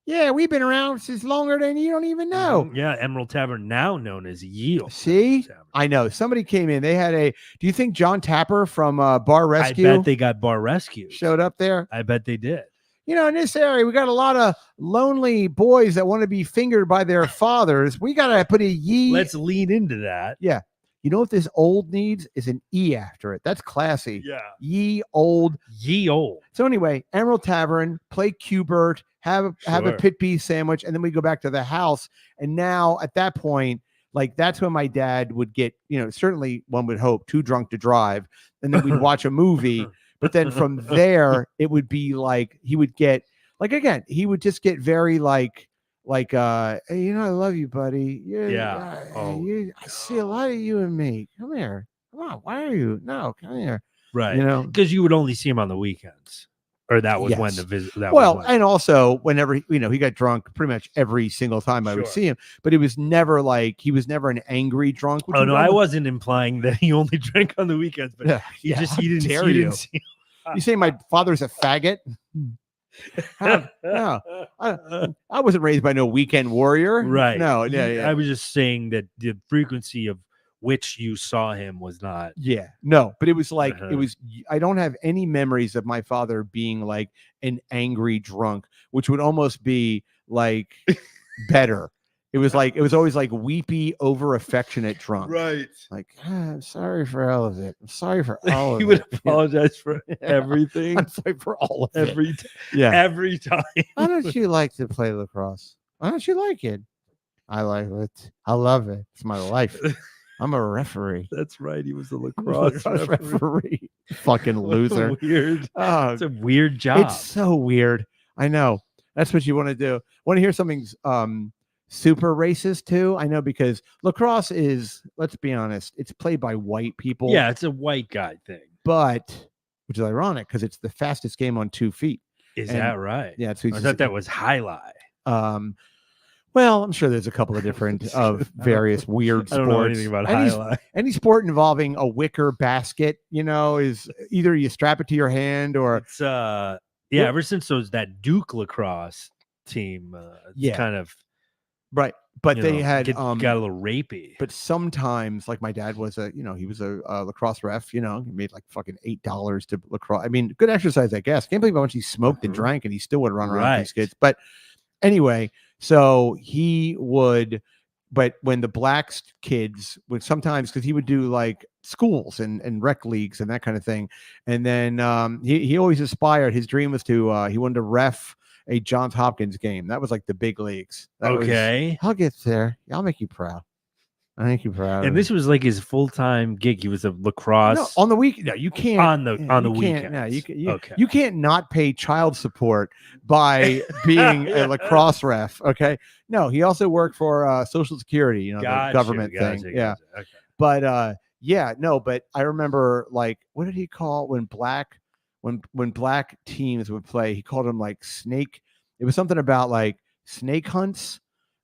Yeah, we've been around since longer than you don't even know. Yeah, Emerald Tavern, now known as Yield. See, I know somebody came in. They had do you think John Tapper from Bar Rescue? I bet they got Bar Rescue showed up there. I bet they did. In this area, we got a lot of lonely boys that want to be fingered by their fathers. We got to put a ye. Let's lean into that. Yeah. You know what this old needs is an E after it. That's classy. Yeah. Ye old. Ye old. So anyway, Emerald Tavern, play Q-Bert, have a pit beef sandwich, and then we go back to the house. And now at that point, like, that's when my dad would get, certainly one would hope, too drunk to drive. And then we'd watch a movie. But then from there, it would be like, he would get, like, again, he would just get very like, hey, I love you, buddy. I see a lot of you and me. Come here. Come on. Why are you? No, come here. Right. Because you would only see him on the weekends. Or that was when the visit. And also whenever he got drunk, pretty much every single time I would see him. But it was never like, he was never an angry drunk. Oh no, I wasn't implying that he only drank on the weekends, but he didn't see him. You say my father's a faggot? No, I wasn't raised by no weekend warrior. Right. No, yeah. I was just saying that the frequency of which you saw him was not. Yeah, no, but it was like it was. I don't have any memories of my father being like an angry drunk, which would almost be like better. It was like it was always like weepy, over affectionate drunk. Right. Like, I'm sorry for all of it. I'm sorry for all of he it. would apologize for everything. I'm sorry for all of every it. every time. Why don't you like to play lacrosse? Why don't you like it? I like it. I love it. It's my life. I'm a referee. That's right. He was a lacrosse referee. Fucking loser. Weird. Oh, it's a weird job. It's so weird. I know. That's what you want to do. Want to hear something super racist too? I know, because lacrosse is, let's be honest, it's played by white people. Yeah, it's a white guy thing. But, which is ironic because it's the fastest game on 2 feet. Is that right? Yeah. I thought that was highlight. Well, I'm sure there's a couple of different of various weird sports. I don't know anything about highlight. Any sport involving a wicker basket, is either you strap it to your hand or it's ever since that Duke lacrosse team, it's kind of right. But they had got a little rapey. But sometimes, like my dad was he was a lacrosse ref. He made like fucking $8 to lacrosse. I mean, good exercise, I guess. Can't believe how much he smoked and drank, and he still would run around with these kids. But anyway, so he would, but when the black kids would sometimes, because he would do like schools and rec leagues and that kind of thing. And then he always aspired, his dream was to, he wanted to ref a Johns Hopkins game. That was like the big leagues. I'll get there. I'll make you proud. I make you proud. And this was like his full-time gig. He was a lacrosse on the week. No, you can't on the weekend. No, you can't not pay child support by being a lacrosse ref. Okay. No, he also worked for Social Security, the government thing. Yeah. Okay. But but I remember, like, what did he call when black teams would play? He called them like snake. It was something about like snake hunts.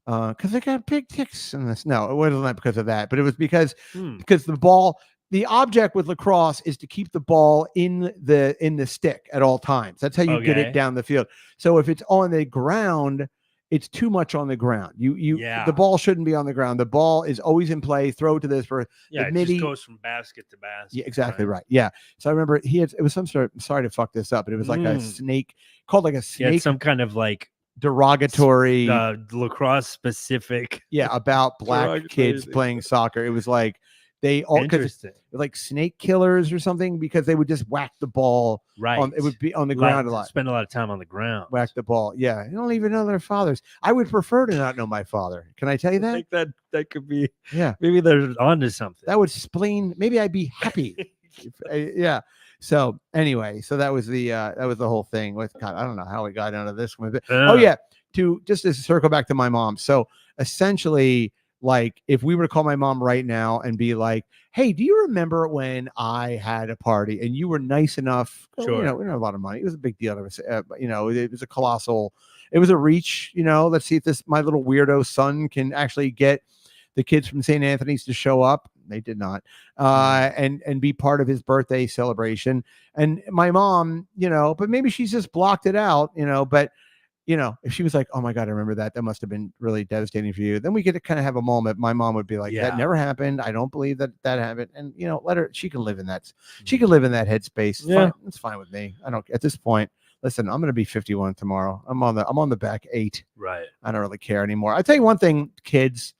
Because they got big ticks in this. No, it wasn't that because of that, but it was because the object with lacrosse is to keep the ball in the stick at all times. That's how you get it down the field. So if it's on the ground, it's too much on the ground. The ball shouldn't be on the ground. The ball is always in play. Throw it to this for it just goes from basket to basket. Yeah, exactly right. Yeah. So I remember it was some sort of, I'm sorry to fuck this up, but it was like a snake, called like a snake. Yeah, some kind of like derogatory lacrosse specific about black kids playing soccer. It was like they all like snake killers or something, because they would just whack the ball it would be on the ground a lot. Spend a lot of time on the ground. Whack the ball. Yeah. They don't even know their fathers. I would prefer to not know my father. Can I tell you that? I think that could be maybe they're onto something. That would spleen. Maybe I'd be happy. Yeah. So anyway, that was the whole thing with God. I don't know how we got into this one. But, to circle back to my mom. So essentially, like, if we were to call my mom right now and be like, "Hey, do you remember when I had a party and you were nice enough?" Sure. We don't have a lot of money. It was a big deal. It was a reach. Let's see if my little weirdo son can actually get the kids from St. Anthony's to show up. They did not, and be part of his birthday celebration. And my mom, but maybe she's just blocked it out, but if she was like, "Oh my God, I remember that. That must have been really devastating for you." Then we get to kind of have a moment. My mom would be like, "That never happened. I don't believe that happened." And let her. She can live in that. She can live in that headspace. It's fine with me. I don't. At this point, listen. I'm going to be 51 tomorrow. I'm on the back 8. Right. I don't really care anymore. I tell you one thing, kids.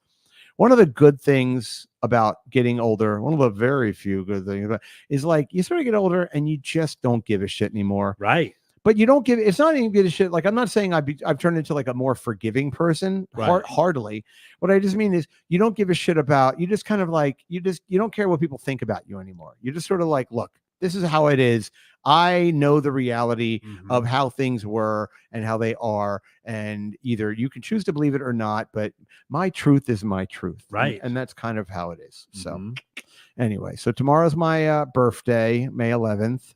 One of the good things about getting older, one of the very few good things is, like, you sort of get older and you just don't give a shit anymore. Right. But you don't give, it's not even give a shit. Like, I'm not saying I've turned into like a more forgiving person, hardly. What I just mean is, you don't give a shit about, you just kind of like, you don't care what people think about you anymore. You're just sort of like, look, this is how it is. I know the reality of how things were and how they are. And either you can choose to believe it or not, but my truth is my truth. Right. And that's kind of how it is. So anyway, so tomorrow's my birthday, May 11th.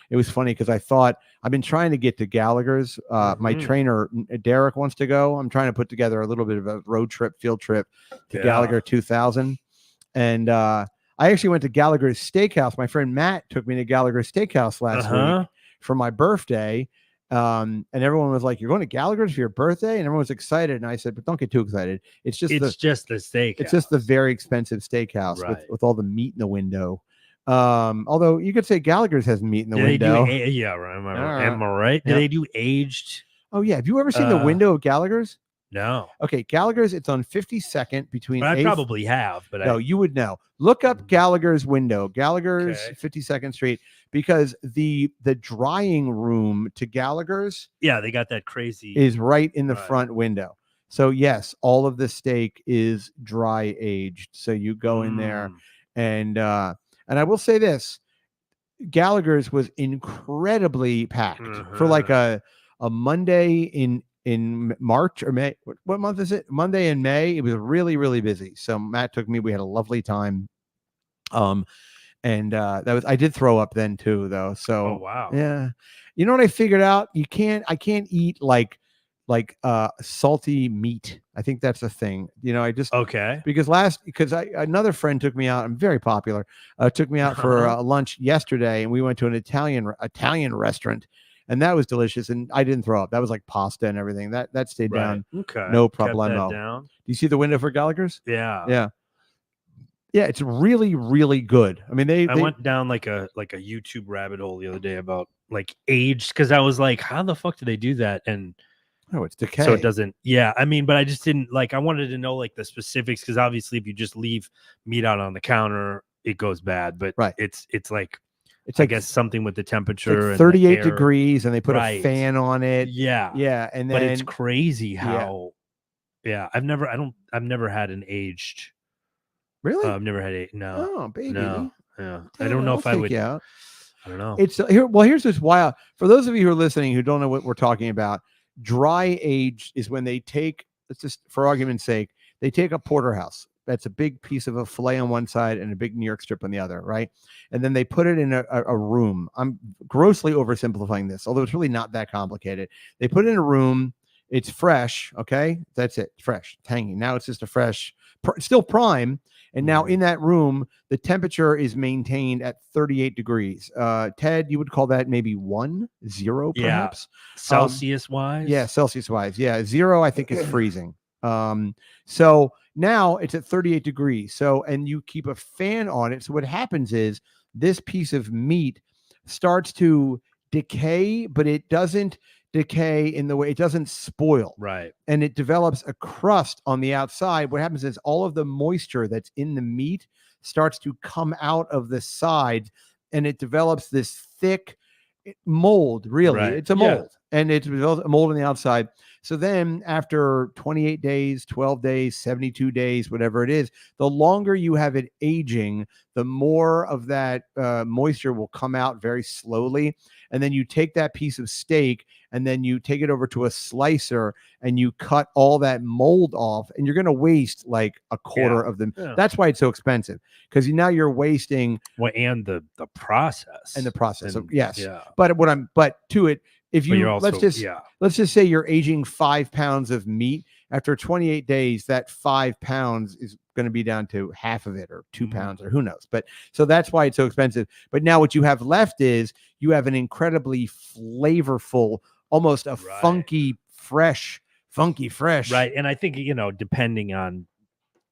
It was funny because I thought I've been trying to get to Gallagher's. My trainer, Derek, wants to go. I'm trying to put together a little bit of a field trip to Gallagher 2000. And I actually went to Gallagher's Steakhouse. My friend Matt took me to Gallagher's Steakhouse last week for my birthday. And everyone was like, "You're going to Gallagher's for your birthday?" And everyone was excited. And I said, "But don't get too excited. It's just the steakhouse. It's just the very expensive steakhouse with all the meat in the window." Although you could say Gallagher's has meat in the window. Yeah, right. Am I right? Do they do aged? Oh yeah. Have you ever seen the window of Gallagher's? No. Okay, Gallagher's. It's on 52nd between. But I probably have, but no, you would know. Look up Gallagher's window, Gallagher's 52nd Street, because the drying room to Gallagher's, they got that crazy, is right in the front window. So yes, all of the steak is dry aged. So you go in there, and I will say this: Gallagher's was incredibly packed for like a Monday in March or May. What month is it? Monday in May. It was really, really busy. So Matt took me. We had a lovely time. And that was, I did throw up then too, though. So oh wow. Yeah. You know what I figured out? I can't eat like salty meat. I think that's a thing. I just because another friend took me out. I'm very popular. Took me out for lunch yesterday, and we went to an Italian restaurant, and that was delicious. And I didn't throw up. That was like pasta and everything. That stayed down. Okay, no problemo. Do you see the window for Gallagher's? Yeah. Yeah, it's really, really good. I mean, I went down like a YouTube rabbit hole the other day about like aged, because I was like, how the fuck do they do that? And it's decay. So it doesn't. Yeah, I mean, but I just didn't like. I wanted to know like the specifics, because obviously, if you just leave meat out on the counter, it goes bad. But it's like I guess something with the temperature. It's like 38 degrees, and they put a fan on it. Yeah, and then but it's crazy how. Yeah, I've never had an aged. Really? I've never had no. Oh, baby. No. Yeah. I don't know if I would. I don't know. It's here. Well, here's this wild. For those of you who are listening who don't know what we're talking about, dry age is when they take, let's just for argument's sake, they take a porterhouse. That's a big piece of a fillet on one side and a big New York strip on the other, right? And then they put it in a room. I'm grossly oversimplifying this, although it's really not that complicated. They put it in a room. It's fresh. Okay. That's it. Fresh, hanging. Now it's just a fresh, still prime. And now in that room, the temperature is maintained at 38 degrees. Ted, you would call that maybe 10 perhaps? Celsius wise? Yeah, Celsius wise. Yeah, 0, I think, is freezing. So now it's at 38 degrees. So, and you keep a fan on it. So what happens is this piece of meat starts to decay, but it doesn't decay in the way, it doesn't spoil, right? And it develops a crust on the outside. What happens is all of the moisture that's in the meat starts to come out of the side, and it develops this thick mold. Really, it's a mold, and it develops a mold on the outside. So then after 28 days, 12 days, 72 days, whatever it is, the longer you have it aging, the more of that moisture will come out very slowly. And then you take that piece of steak and then you take it over to a slicer and you cut all that mold off, and you're going to waste like a quarter of them. That's why it's so expensive, because now you're wasting. Well, and the process. So, yes. Yeah. But to it, if you let's just say you're aging 5 pounds of meat, after 28 days, that 5 pounds is going to be down to half of it, or 2 pounds, or who knows. But so that's why it's so expensive. But now what you have left is you have an incredibly flavorful, almost a funky fresh. Right. And I think, depending on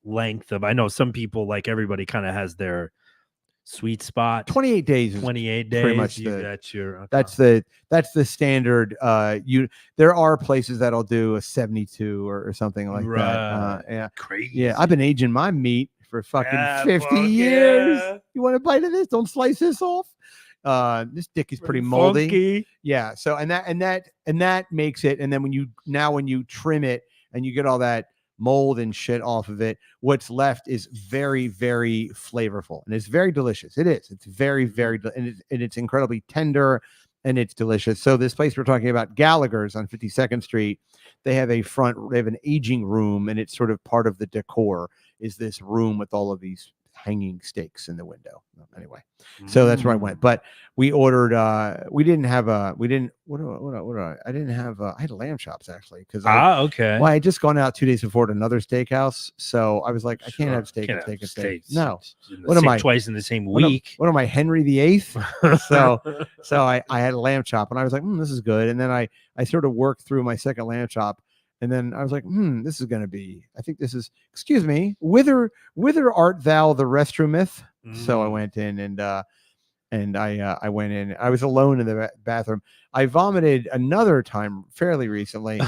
length of, I know some people, like everybody kind of has their sweet spot. 28 days is 28 days pretty much that's the standard. There are places that'll do a 72 or something like that. Yeah, crazy. Yeah, I've been aging my meat for fucking 50 years. Yeah. You want a bite of this? Don't slice this off. This dick is pretty moldy. Funky. Yeah. So and that makes it. And then when you trim it and you get all that mold and shit off of it, what's left is very, very flavorful, and it's very delicious. It's very, very and it's incredibly tender, and it's delicious. So this place we're talking about, Gallagher's on 52nd Street, they have an aging room, and it's sort of part of the decor is this room with all of these hanging steaks in the window. Anyway, so that's where I went. But we ordered. We didn't have a. We didn't. I didn't have. I had lamb chops actually because okay. Well, I had just gone out 2 days before to another steakhouse, so I was like, I can't have steak and steak. No, what am I twice in the same week? What am I, Henry VIII? so I had a lamb chop, and I was like, this is good. And then I sort of worked through my second lamb chop. And then I was like, this is going to be, I think this is, excuse me, whither art thou the restroometh? So I went in and I went in. I was alone in the bathroom. I vomited another time fairly recently.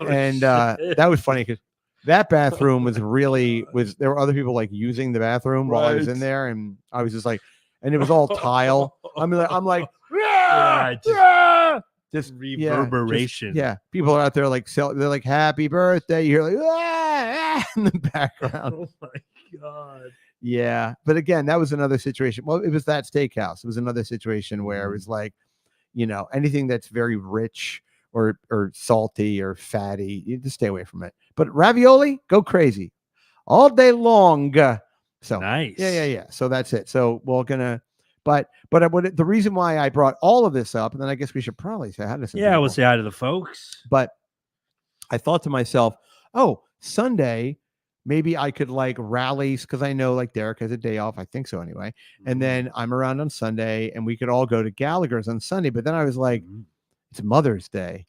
And that was funny because that bathroom was there were other people like using the bathroom while I was in there. And I was just like, and it was all tile. I'm like, just reverberation. Yeah, people are out there like they're like happy birthday. You're like in the background. Oh my god. Yeah, but again, that was another situation. Well, it was that steakhouse. It was another situation where it was like, anything that's very rich or salty or fatty, you just stay away from it. But ravioli, go crazy all day long. So nice. Yeah. So that's it. So we're gonna. But the reason why I brought all of this up, and then I guess we should probably say hi to some people. We'll say hi to the folks. But I thought to myself, Sunday, maybe I could like rally because I know like Derek has a day off. I think so anyway. And then I'm around on Sunday, and we could all go to Gallagher's on Sunday. But then I was like, it's Mother's Day.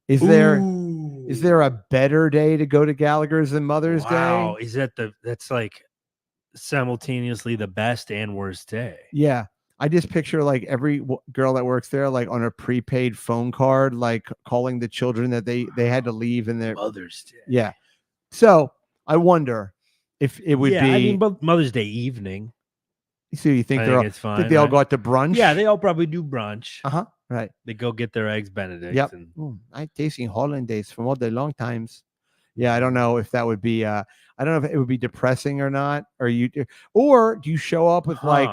Is there a better day to go to Gallagher's than Mother's Day? Wow, is that's like simultaneously the best and worst day? Yeah. I just picture like every girl that works there, like on a prepaid phone card, like calling the children that they had to leave in their Mother's Day. Yeah. So I wonder if it would be. I mean, but Mother's Day evening. So you think it's fine? Think they all go out to brunch? Yeah, they all probably do brunch. Right. They go get their eggs Benedict. Yep. I'm tasting hollandaise from all the long times. Yeah, I don't know if that would be. I don't know if it would be depressing or not. Or do you show up with like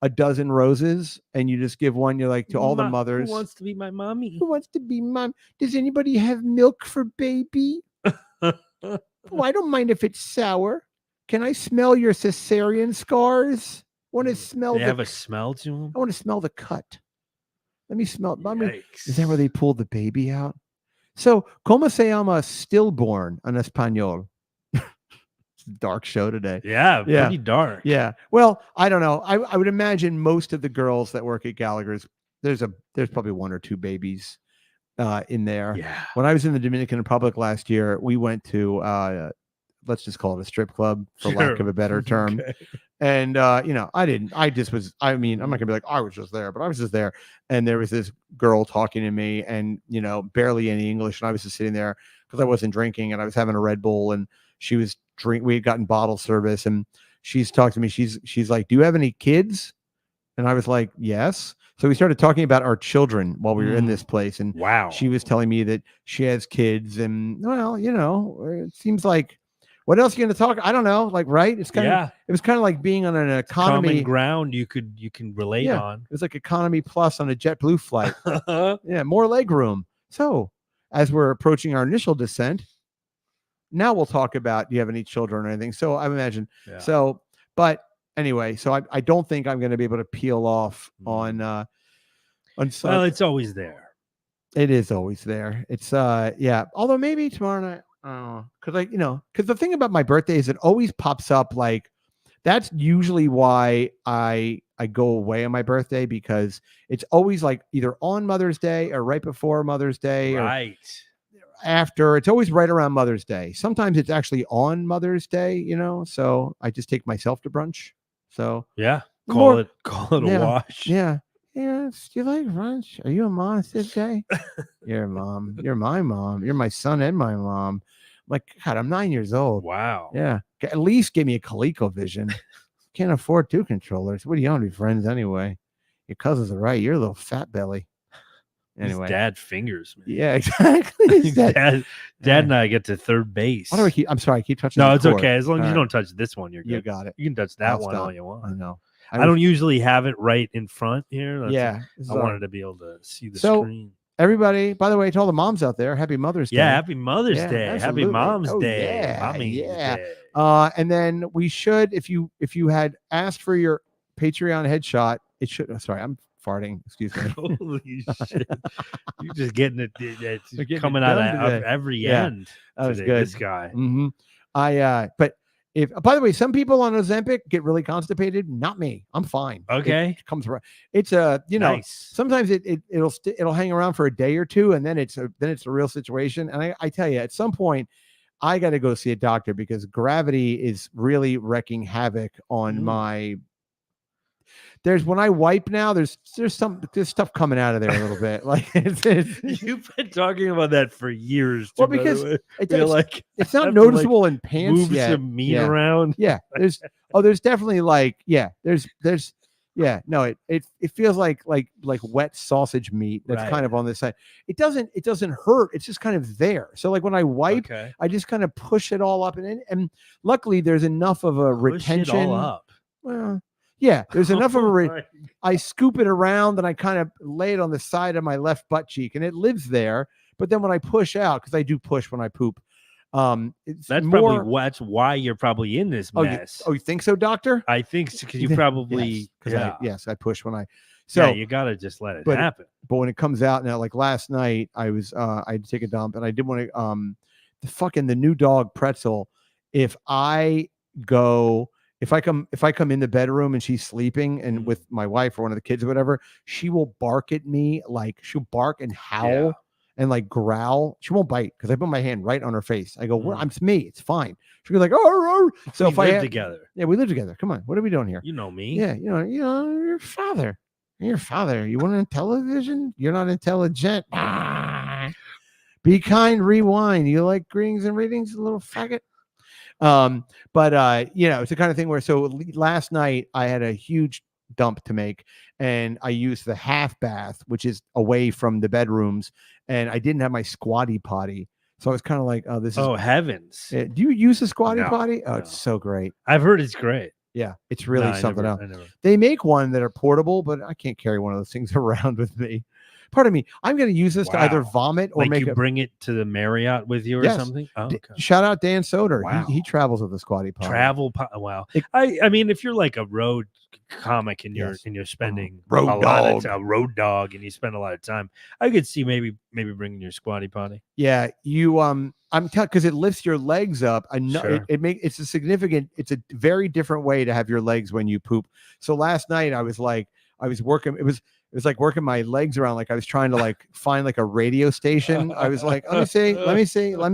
a dozen roses and you just give one? You're like to all the mothers. Who wants to be my mommy? Who wants to be mom? Does anybody have milk for baby? I don't mind if it's sour. Can I smell your cesarean scars? Want to smell? They have a smell to them. I want to smell the cut. Let me smell. Is that where they pull the baby out? So, ¿cómo se llama stillborn en español? It's a dark show today. Yeah, pretty dark. Yeah. Well, I don't know. I would imagine most of the girls that work at Gallagher's, there's probably one or two babies in there. Yeah. When I was in the Dominican Republic last year, we went to let's just call it a strip club for lack of a better term. Okay. And I'm not gonna be like, I was just there, but I was just there. And there was this girl talking to me and, barely any English. And I was just sitting there because I wasn't drinking and I was having a Red Bull and she was we had gotten bottle service and she's talking to me. She's like, do you have any kids? And I was like, yes. So we started talking about our children while we were in this place. And wow, she was telling me that she has kids and it seems like, what else are you going to talk? I don't know. Like, right. It's kind of, it was kind of like being on an economy common ground. You can relate on. It was like economy plus on a JetBlue flight. Yeah. More leg room. So as we're approaching our initial descent, now we'll talk about, do you have any children or anything? So I imagine. Yeah. So, but anyway, so I don't think I'm going to be able to peel off on Sunday. Well, it's always there. It is always there. It's although maybe tomorrow night. Because the thing about my birthday is it always pops up like that's usually why I go away on my birthday, because it's always like either on Mother's Day or right before Mother's Day, right, or after. It's always right around Mother's Day. Sometimes it's actually on Mother's Day, so I just take myself to brunch. So yeah, call it a wash. Yeah. Yes. Do you like brunch? Are you a mom this day? You're a mom. You're my mom. You're my son and my mom. I'm like, God, I'm 9 years old. Wow. Yeah. At least give me a ColecoVision. Can't afford 2 controllers. What do you want to be friends anyway? Your cousins are right. You're a little fat belly. Anyway. His dad fingers, man. Yeah, exactly. Dad and I get to third base. Why do I keep? I'm sorry, I keep touching. No, it's okay. As long as you don't touch this one, you're good. You got it. You can touch that one all you want. I know. I don't usually have it right in front here. I wanted to be able to see the screen. Everybody, by the way, to all the moms out there, happy Mother's Day. Yeah, happy Mother's Day. Absolutely. Happy Mom's Day. Yeah, Mommy's Day. And then we should, if you had asked for your Patreon headshot, it should. Sorry, I'm farting. Excuse me. Holy shit! You're just getting it. It's coming out of every end. That was good. This guy. Mm-hmm. But if, by the way, some people on Ozempic get really constipated. Not me. I'm fine. Okay. It comes around. It's a, nice. Sometimes it'll hang around for a day or two, and then it's a real situation. And I tell you, at some point, I got to go see a doctor because gravity is really wreaking havoc on my. When I wipe now, there's stuff coming out of there a little bit. Like you've been talking about that for years. Well, because it's not noticeable in pants. Move some meat around. Yeah, there's definitely it feels like wet sausage meat that's kind of on this side. It doesn't hurt. It's just kind of there. So like when I wipe, I just kind of push it all up, and luckily there's enough of a retention. It all up. Well. Yeah, there's enough of I scoop it around and I kind of lay it on the side of my left butt cheek and it lives there. But then when I push out, because I do push when I poop, that's why you're probably in this mess. You think so, doctor? I think so, because you probably I push when I. So you gotta just let it happen. But when it comes out now, like last night, I had to take a dump and I didn't want to the new dog pretzel. If I come in the bedroom and she's sleeping and with my wife or one of the kids or whatever, she will bark at me. Like she'll bark and howl and like growl. She won't bite because I put my hand right on her face. I go, well, it's me. It's fine. She'll be like, oh. So we live together. Yeah, we live together. Come on. What are we doing here? You know me. Yeah. Your father. Your father. You want on television? You're not intelligent. Be kind. Rewind. You like greetings and readings, a little faggot? It's the kind of thing where, so last night I had a huge dump to make and I used the half bath, which is away from the bedrooms, and I didn't have my squatty potty. So I was kind of like, heavens. Do you use a squatty potty? Oh, no. It's so great. I've heard it's great. Yeah, it's really something else. They make one that are portable, but I can't carry one of those things around with me. Pardon me. I'm going to use this to either vomit or bring it to the Marriott with you or something. Oh, okay. Shout out Dan Soder. Wow. He travels with the squatty potty. Wow. I mean, if you're like a road comic and you're spending a road dog and you spend a lot of time, I could see maybe bringing your squatty potty. Yeah, because it lifts your legs up. I know it's a very different way to have your legs when you poop. So last night I was working. It was like working my legs around, like I was trying to like find like a radio station. I was like, let me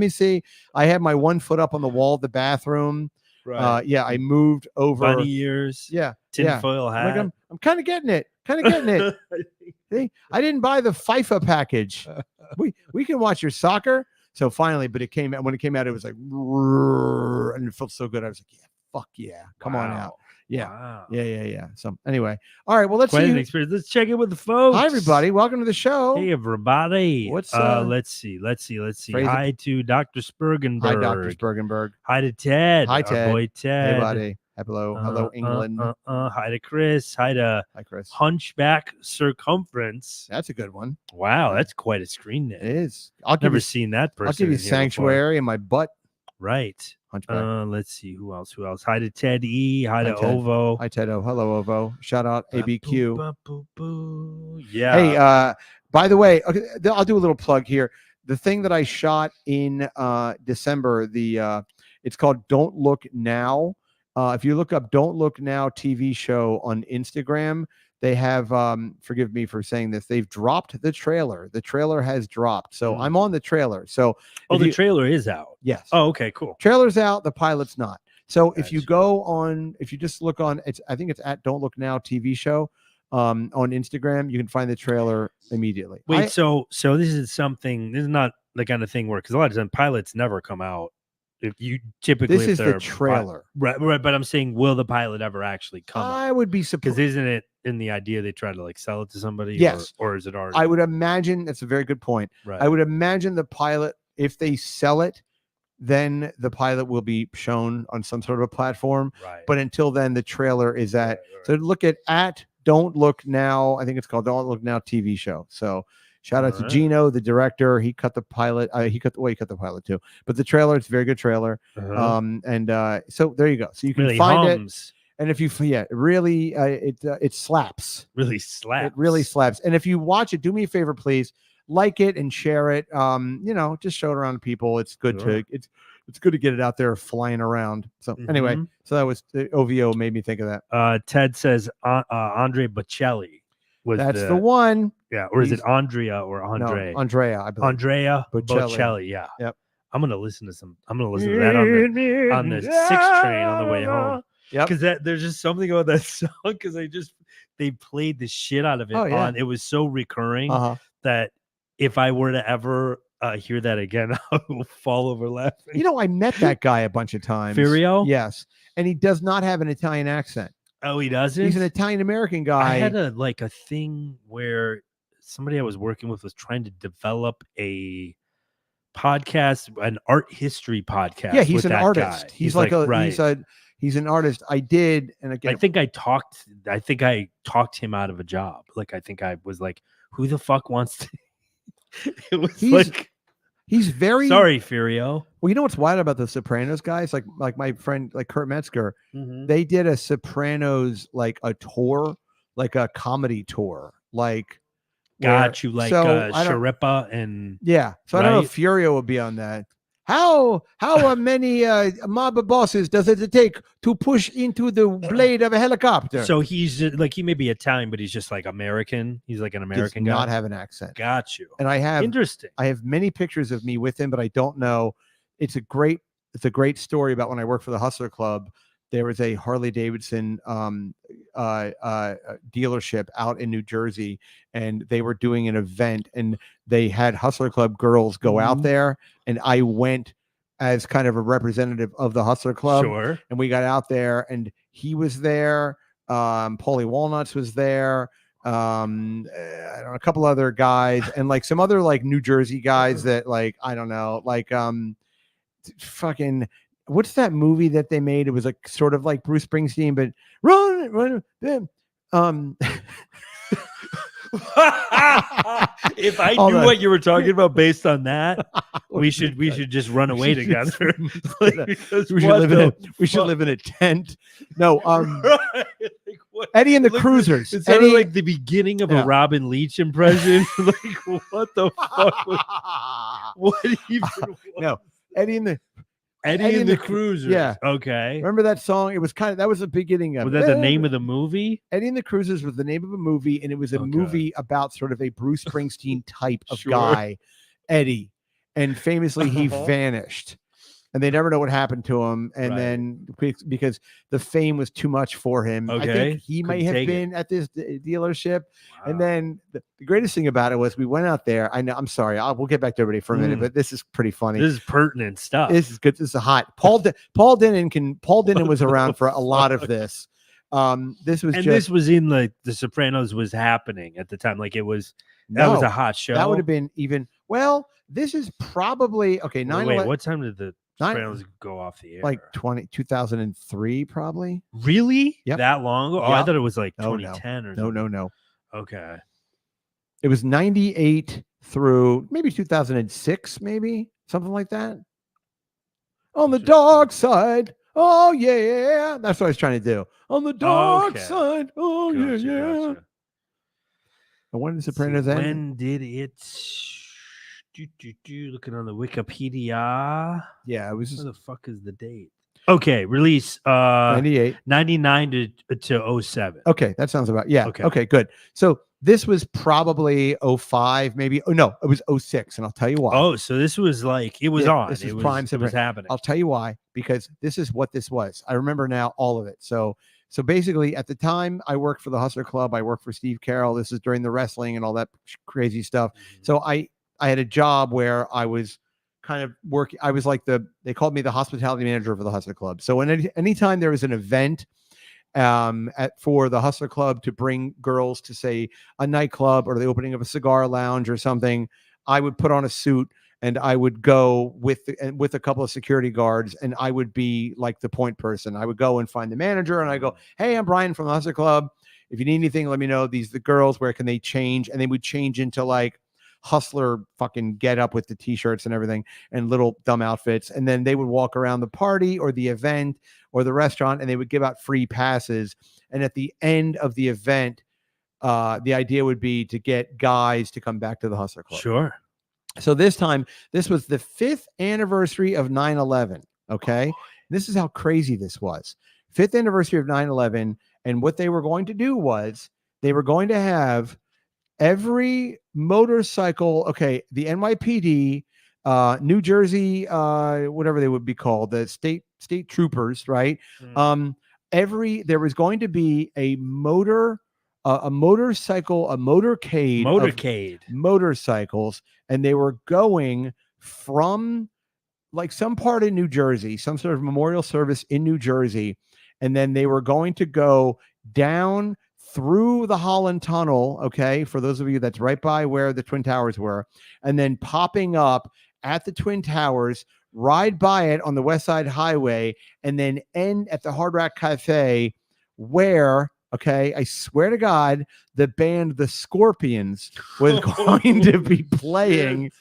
see. I had my 1 foot up on the wall of the bathroom. Right. I moved over. Bunny ears. Yeah. Tinfoil hat. Like I'm kind of getting it. See, I didn't buy the FIFA package. We can watch your soccer. So finally, but when it came out, it was like, and it felt so good. I was like, yeah, fuck yeah, come on out. Yeah. Wow. Yeah. So anyway, all right. Well, let's see. Let's check in with the folks. Hi, everybody. Welcome to the show. Hey, everybody. What's let's see. Hi to Dr. Spergenberg. Hi, Dr. Spergenberg. Hi to Ted. Hi, Ted. Our boy Ted. Hey, buddy. Hello, England. Hi to Chris. Hi, Chris. Hunchback Circumference. That's a good one. Wow, that's quite a screen name. It is. I've never seen that person. I'll give you Sanctuary in my butt. Right. Hunchback. Let's see who else. Hi to Ted E. Hi to Ovo. Hi Ted O. Hello Ovo. Shout out ABQ. Yeah. Hey, by the way, okay, I'll do a little plug here. The thing that I shot in December, it's called Don't Look Now. If you look up Don't Look Now TV show on Instagram, they have, forgive me for saying this, they've dropped the trailer. The trailer has dropped. So I'm on the trailer. So the trailer is out. Yes. Oh, okay, cool. Trailer's out. The pilot's not. So if you just look on, I think it's at Don't Look Now TV show on Instagram, you can find the trailer immediately. Wait, so this is not the kind of thing where, because a lot of times pilots never come out. If you typically, this is the trailer, right? But I'm saying, will the pilot ever actually come? I would be surprised, because isn't it in the idea they try to like sell it to somebody? Yes, or is it already? I would imagine that's a very good point. Right. I would imagine the pilot, if they sell it, then the pilot will be shown on some sort of a platform. Right. But until then, the trailer is at. Right. So look at Don't Look Now. I think it's called Don't Look Now TV show. So Shout out to Gino, the director. He cut the pilot. He cut the pilot too. But the trailer, it's a very good trailer. So there you go. So you can really find hums. it. And if you, really, it slaps. Really slaps. It really slaps. And if you watch it, do me a favor, please. Like it and share it. Just show it around to people. It's good it's good to get it out there flying around. So anyway, so that was the OVO made me think of that. Ted says Andre Bocelli was the one. Yeah, or is it Andrea or Andre? No, Andrea, I believe. Andrea Bocelli. Yeah. Yep. I'm gonna listen to that on the 6 train on the way home. Yep. Because there's just something about that song because they played the shit out of it on. It was so recurring that if I were to ever hear that again, I will fall over laughing. I met that guy a bunch of times. Firio? Yes. And he does not have an Italian accent. Oh, he doesn't? He's an Italian-American guy. I had a thing where somebody I was working with was trying to develop a podcast, an art history podcast. Yeah, he's an artist. Guy. He's he's an artist. I did, and again, I talked him out of a job. Like I think I was like, who the fuck wants to it was he's very sorry, Firio. Well, you know what's wild about the Sopranos guys? Like my friend, like Kurt Metzger, they did a Sopranos a tour, like a comedy tour, Sharippa and So I don't know if Furio will be on that. How many mob bosses does it take to push into the blade of a helicopter? So he's he may be Italian, but he's just American. He's like an American guy. Does not have an accent. Got you. And I have interesting. I have many pictures of me with him, but I don't know. It's a great story about when I worked for the Hustler Club. There was a Harley Davidson dealership out in New Jersey, and they were doing an event, and they had Hustler Club girls go out there, and I went as kind of a representative of the Hustler Club. Sure. And we got out there, and he was there. Paulie Walnuts was there. I don't know, a couple other guys, and some other New Jersey guys that I don't know, fucking. What's that movie that they made? It was sort of like Bruce Springsteen, but run. If I knew what you were talking about based on that, we should just run away together. We should live in a tent. No, Eddie and the Cruisers. It sounded like the beginning of a Robin Leach impression. What the fuck? What even? No, Eddie and the Cruisers. Yeah. Okay. Remember that song? It was that was the beginning of it. Was that the name of the movie? Eddie and the Cruisers was the name of a movie, and it was a movie about sort of a Bruce Springsteen type of guy, Eddie. And famously, he vanished. And they never know what happened to him. And then because the fame was too much for him, I think he may have been at this dealership. Wow. And then the greatest thing about it was we went out there. I know, I'm sorry. We'll get back to everybody for a minute, but this is pretty funny. This is pertinent stuff. This is good. This is hot. Paul Denon was around for a lot of this. This was in the Sopranos was happening at the time. That was a hot show. That would have been even. Well, this is probably okay. Wait, what time did the Sopranos go off the air? 2003, probably. Really? Yep. That long ago? Yep. Oh, I thought it was 2010 or something. No. Okay. It was 98 through maybe 2006, maybe something like that. On the dark side. Oh, yeah. That's what I was trying to do. On the dark side. Oh, gotcha, yeah. And when did Sopranos end? When did it... Looking on the Wikipedia. Yeah, it was where the fuck is the date? Okay, release 98, 99 to 07. Okay, that sounds about Okay, good. So this was probably 05, maybe. Oh no, it was 06, and I'll tell you why. Oh, so this was it was on. This is prime. It was happening. I'll tell you why, because this is what this was. I remember now all of it. So basically, at the time, I worked for the Hustler Club. I worked for Steve Carroll. This is during the wrestling and all that crazy stuff. Mm-hmm. So I had a job where I was kind of working. I was they called me the hospitality manager for the Hustler Club. So anytime there was an event for the Hustler Club to bring girls to, say, a nightclub or the opening of a cigar lounge or something, I would put on a suit and I would go with a couple of security guards, and I would be like the point person. I would go and find the manager, and I go, "Hey, I'm Brian from the Hustler Club. If you need anything, let me know. These are the girls. Where can they change?" And they would change into hustler fucking get up with the t-shirts and everything and little dumb outfits. And then they would walk around the party or the event or the restaurant, and they would give out free passes. And at the end of the event, the idea would be to get guys to come back to the Hustler Club. Sure. So this time, this was the 5th anniversary of 9/11. Okay. This is how crazy this was. 5th anniversary of 9/11. And what they were going to do was they were going to have every motorcycle, the NYPD, New Jersey, whatever they would be called, the state troopers, right? There was going to be a motorcade of motorcycles, and they were going from like some part in New Jersey, some sort of memorial service in New Jersey, and then they were going to go down through the Holland Tunnel, for those of you that's right by where the Twin Towers were, and then popping up at the Twin Towers, ride by it on the West Side Highway, and then end at the Hard Rock Cafe where, I swear to God, the band The Scorpions was going to be playing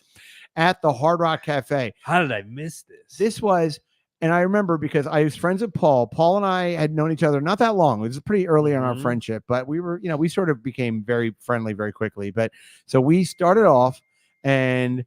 at the Hard Rock Cafe. How did I miss this? This was, and I remember because I was friends with Paul. Paul and I had known each other not that long. It was pretty early in our friendship, but we were, we sort of became very friendly very quickly. But so we started off, and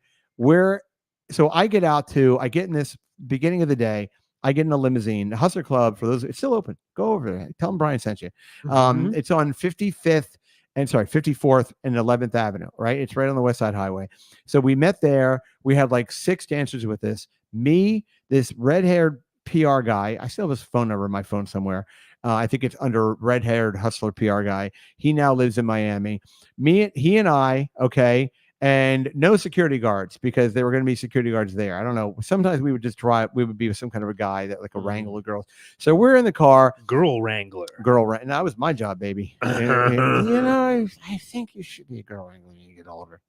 so I get in this beginning of the day, I get in a limousine. The Hustler Club, for those, it's still open. Go over there. Tell them Brian sent you. It's on 54th and 11th Avenue, right? It's right on the West Side Highway. So we met there. We had like 6 dancers with us. Me, this red-haired PR guy. I still have his phone number in my phone somewhere. I think it's under red-haired Hustler PR guy. He now lives in Miami. He and I, and no security guards, because there were going to be security guards there. I don't know. Sometimes we would just drive. We would be with some kind of a guy that like a wrangle of girls. So we're in the car. Girl wrangler. And that was my job, baby. I think you should be a girl wrangler when you get older.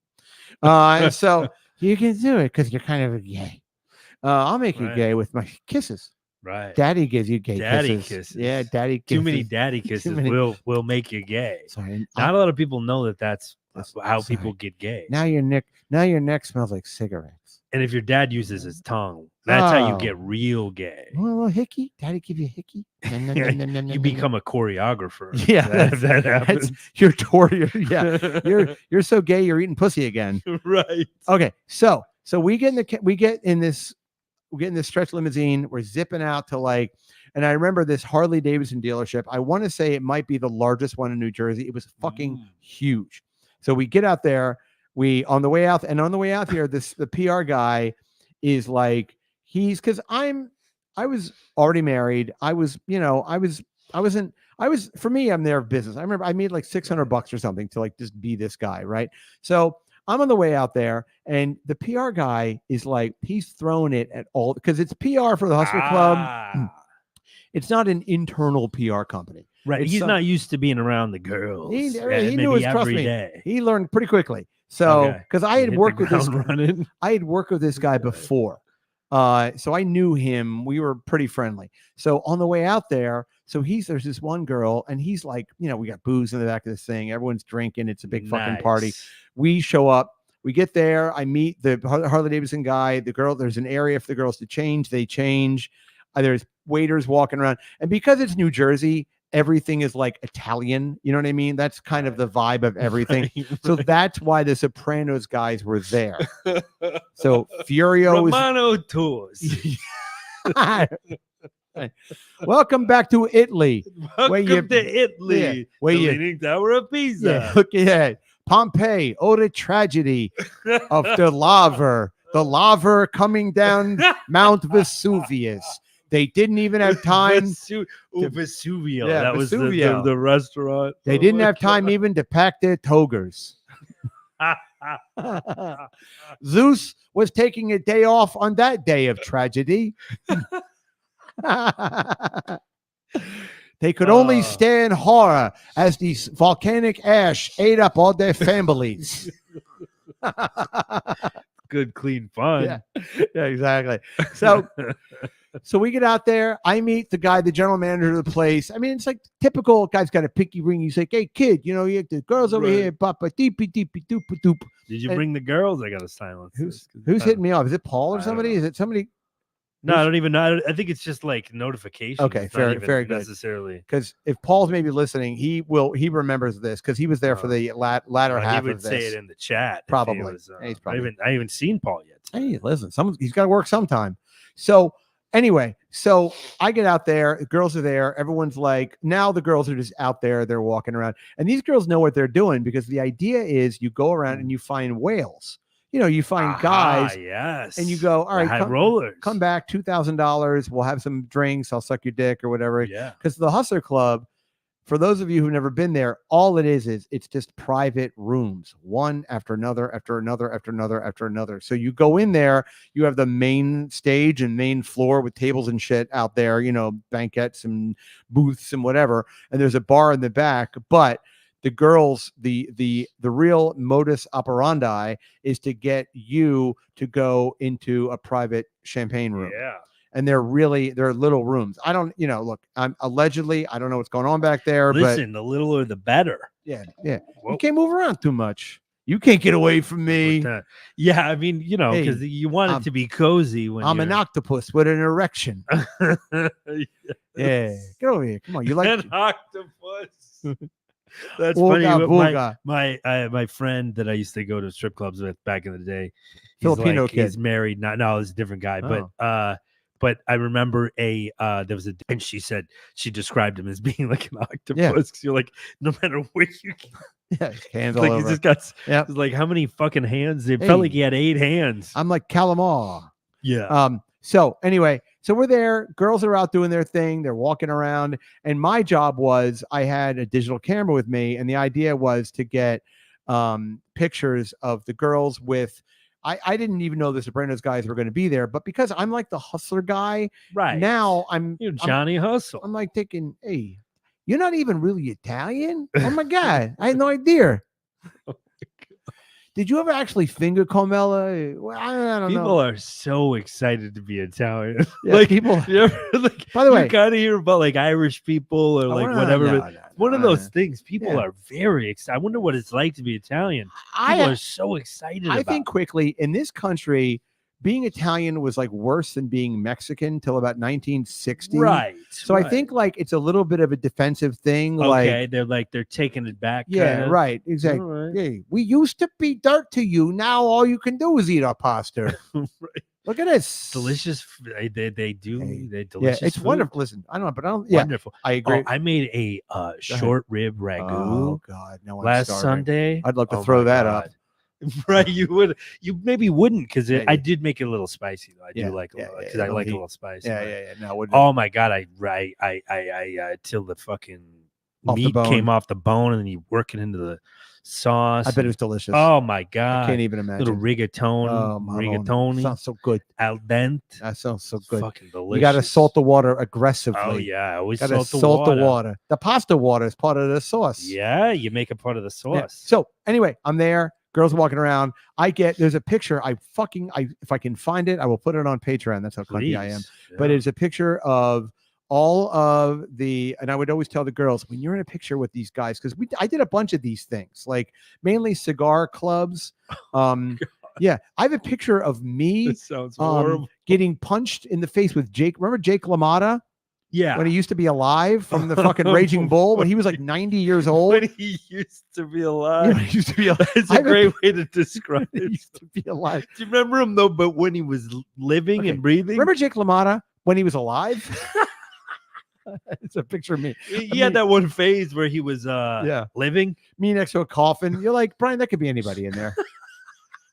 And so you can do it because you're kind of a gay. I'll make you gay with my kisses. Right. Daddy gives you gay kisses. Yeah, daddy kisses. Too many daddy kisses will make you gay. Sorry. Not a lot of people know that's how people get gay. Now your neck smells like cigarettes. And if your dad uses his tongue, that's how you get real gay. You want a little hickey? Daddy give you a hickey? You become a choreographer. Yeah, that happens. You're so gay you're eating pussy again. Right. Okay, so we get in this stretch limousine. We're zipping out to and I remember this Harley Davidson dealership. I want to say it might be the largest one in New Jersey. It was fucking huge. So we get out there, on the way out here, the PR guy is like, because I was already married. For me, I'm there of business. I remember I made like $600 or something to just be this guy. Right. So I'm on the way out there, and the PR guy is like, he's throwing it at all, because it's PR for the Hustler Club. It's not an internal PR company. Right. He's not used to being around the girls. He knew his trust me. Day. He learned pretty quickly. So, because I had worked with this guy before. So I knew him. We were pretty friendly. So on the way out there, there's this one girl, and he's like, we got booze in the back of this thing. Everyone's drinking. It's a big fucking party. We show up. We get there. I meet the Harley Davidson guy. The girl, there's an area for the girls to change. They change. There's waiters walking around. And because it's New Jersey, everything is like Italian. You know what I mean? That's kind of the vibe of everything. So that's why the Sopranos guys were there. So Furio Romano Tours. Welcome back to Italy. Welcome to Italy. The Leaning Tower of Pisa. Yeah, look at Pompeii. Oh, the tragedy of the lava. The lava coming down Mount Vesuvius. They didn't even have time. Vesuvio. Yeah, that Vesuvio. was the restaurant. They didn't have time even to pack their togas. Zeus was taking a day off on that day of tragedy. They could only stare in horror as the volcanic ash ate up all their families. Good, clean fun. Yeah, exactly. So we get out there. I meet the guy, the general manager of the place. I mean, it's like typical guy's got a picky ring. He's like, hey, kid, you have the girls over here. Papa, deepy, doop. Did you bring the girls? I got to silence. Who's hitting me off? Is it Paul or somebody? Is it somebody? No, I don't even know. I think it's just like notifications. Okay, very good. Necessarily, because if Paul's maybe listening, he remembers this because he was there for the latter half he would of this. Say it in the chat. Probably. He's probably. I haven't seen Paul yet. So. Hey, listen, he's got to work sometime. So anyway, so I get out there, the girls are there, everyone's like, now the girls are just out there, they're walking around, and these girls know what they're doing because the idea is you go around and you find whales. You find guys, yes, and you go, all right, come back, $2,000. We'll have some drinks. I'll suck your dick or whatever. Yeah, because the Hustler Club, for those of you who've never been there, all it is it's just private rooms, one after another, after another, after another, after another. So you go in there, you have the main stage and main floor with tables and shit out there, banquettes and booths and whatever, and there's a bar in the back, but the girls, the real modus operandi is to get you to go into a private champagne room. Yeah. And they're little rooms. I don't, look, I don't know what's going on back there. Listen, the littler the better. Yeah. Whoa. You can't move around too much. You can't get away from me. Yeah, I mean, because you want it to be cozy. When I'm an octopus with an erection. Yeah, get over here. Come on, you like an octopus? That's funny. My friend that I used to go to strip clubs with back in the day, Filipino kid. He's married now. No, it's a different guy. Oh. But I remember there was and she said she described him as being like an octopus. Yeah. You're like, no matter where you hands all over. He's just got like how many fucking hands? It felt like he had 8 hands. I'm like calamar. Yeah. So anyway, we're there. Girls are out doing their thing. They're walking around. And my job was I had a digital camera with me. And the idea was to get pictures of the girls with, I didn't even know the Sopranos guys were going to be there. But because I'm like the hustler guy, right now you're Johnny Hustle. I'm like thinking, hey, you're not even really Italian? Oh my God. I had no idea. Did you ever actually finger Carmela? Well, I don't know. People are so excited to be Italian. Yeah, like people. By the way, you kind of hear about like Irish people or like whatever. One of those things. People are very excited. I wonder what it's like to be Italian. People are so excited. I think quickly in this country, being Italian was like worse than being Mexican till about 1960. Right. So I think like it's a little bit of a defensive thing. Okay, they're taking it back. Yeah, kinda. Right. Exactly. Right. Hey, we used to be dirt to you. Now all you can do is eat our pasta. Right. Look at this. Delicious. They do. Hey. They delicious. Yeah, it's food. Wonderful. Listen, I don't know, but wonderful. I agree. I made a short rib ragu. Oh God, no. Last Sunday. I'd love to throw that up. Right, you maybe wouldn't because I did make it a little spicy though. I do like a little because I like a little spicy. Yeah. No, oh my God, I till the fucking meat came off the bone and then you work it into the sauce. I bet it was delicious. Oh my God, I can't even imagine. Little rigatoni, sounds so good. Al dente. That sounds so good. Fucking delicious. You got to salt the water aggressively. Oh yeah, I always salt the water. The pasta water is part of the sauce. Yeah, you make it part of the sauce. Yeah. So anyway, I'm there. Girls walking around. There's a picture. If I can find it, I will put it on Patreon. That's how clunky I am. Yeah. But it's a picture of all of and I would always tell the girls when you're in a picture with these guys, because I did a bunch of these things, like mainly cigar clubs. Yeah, I have a picture of me. That sounds horrible. Getting punched in the face with Jake. Remember Jake LaMotta? Yeah. When he used to be alive from the fucking Raging Bull, when he was like 90 years old. When he used to be alive. Yeah, he used to be alive. That's a great way to describe it. He used to be alive. Do you remember him though? But when he was living and breathing? Remember Jake LaMotta when he was alive? It's a picture of me. He had that one phase where he was living. Me next to a coffin. You're like, Brian, that could be anybody in there.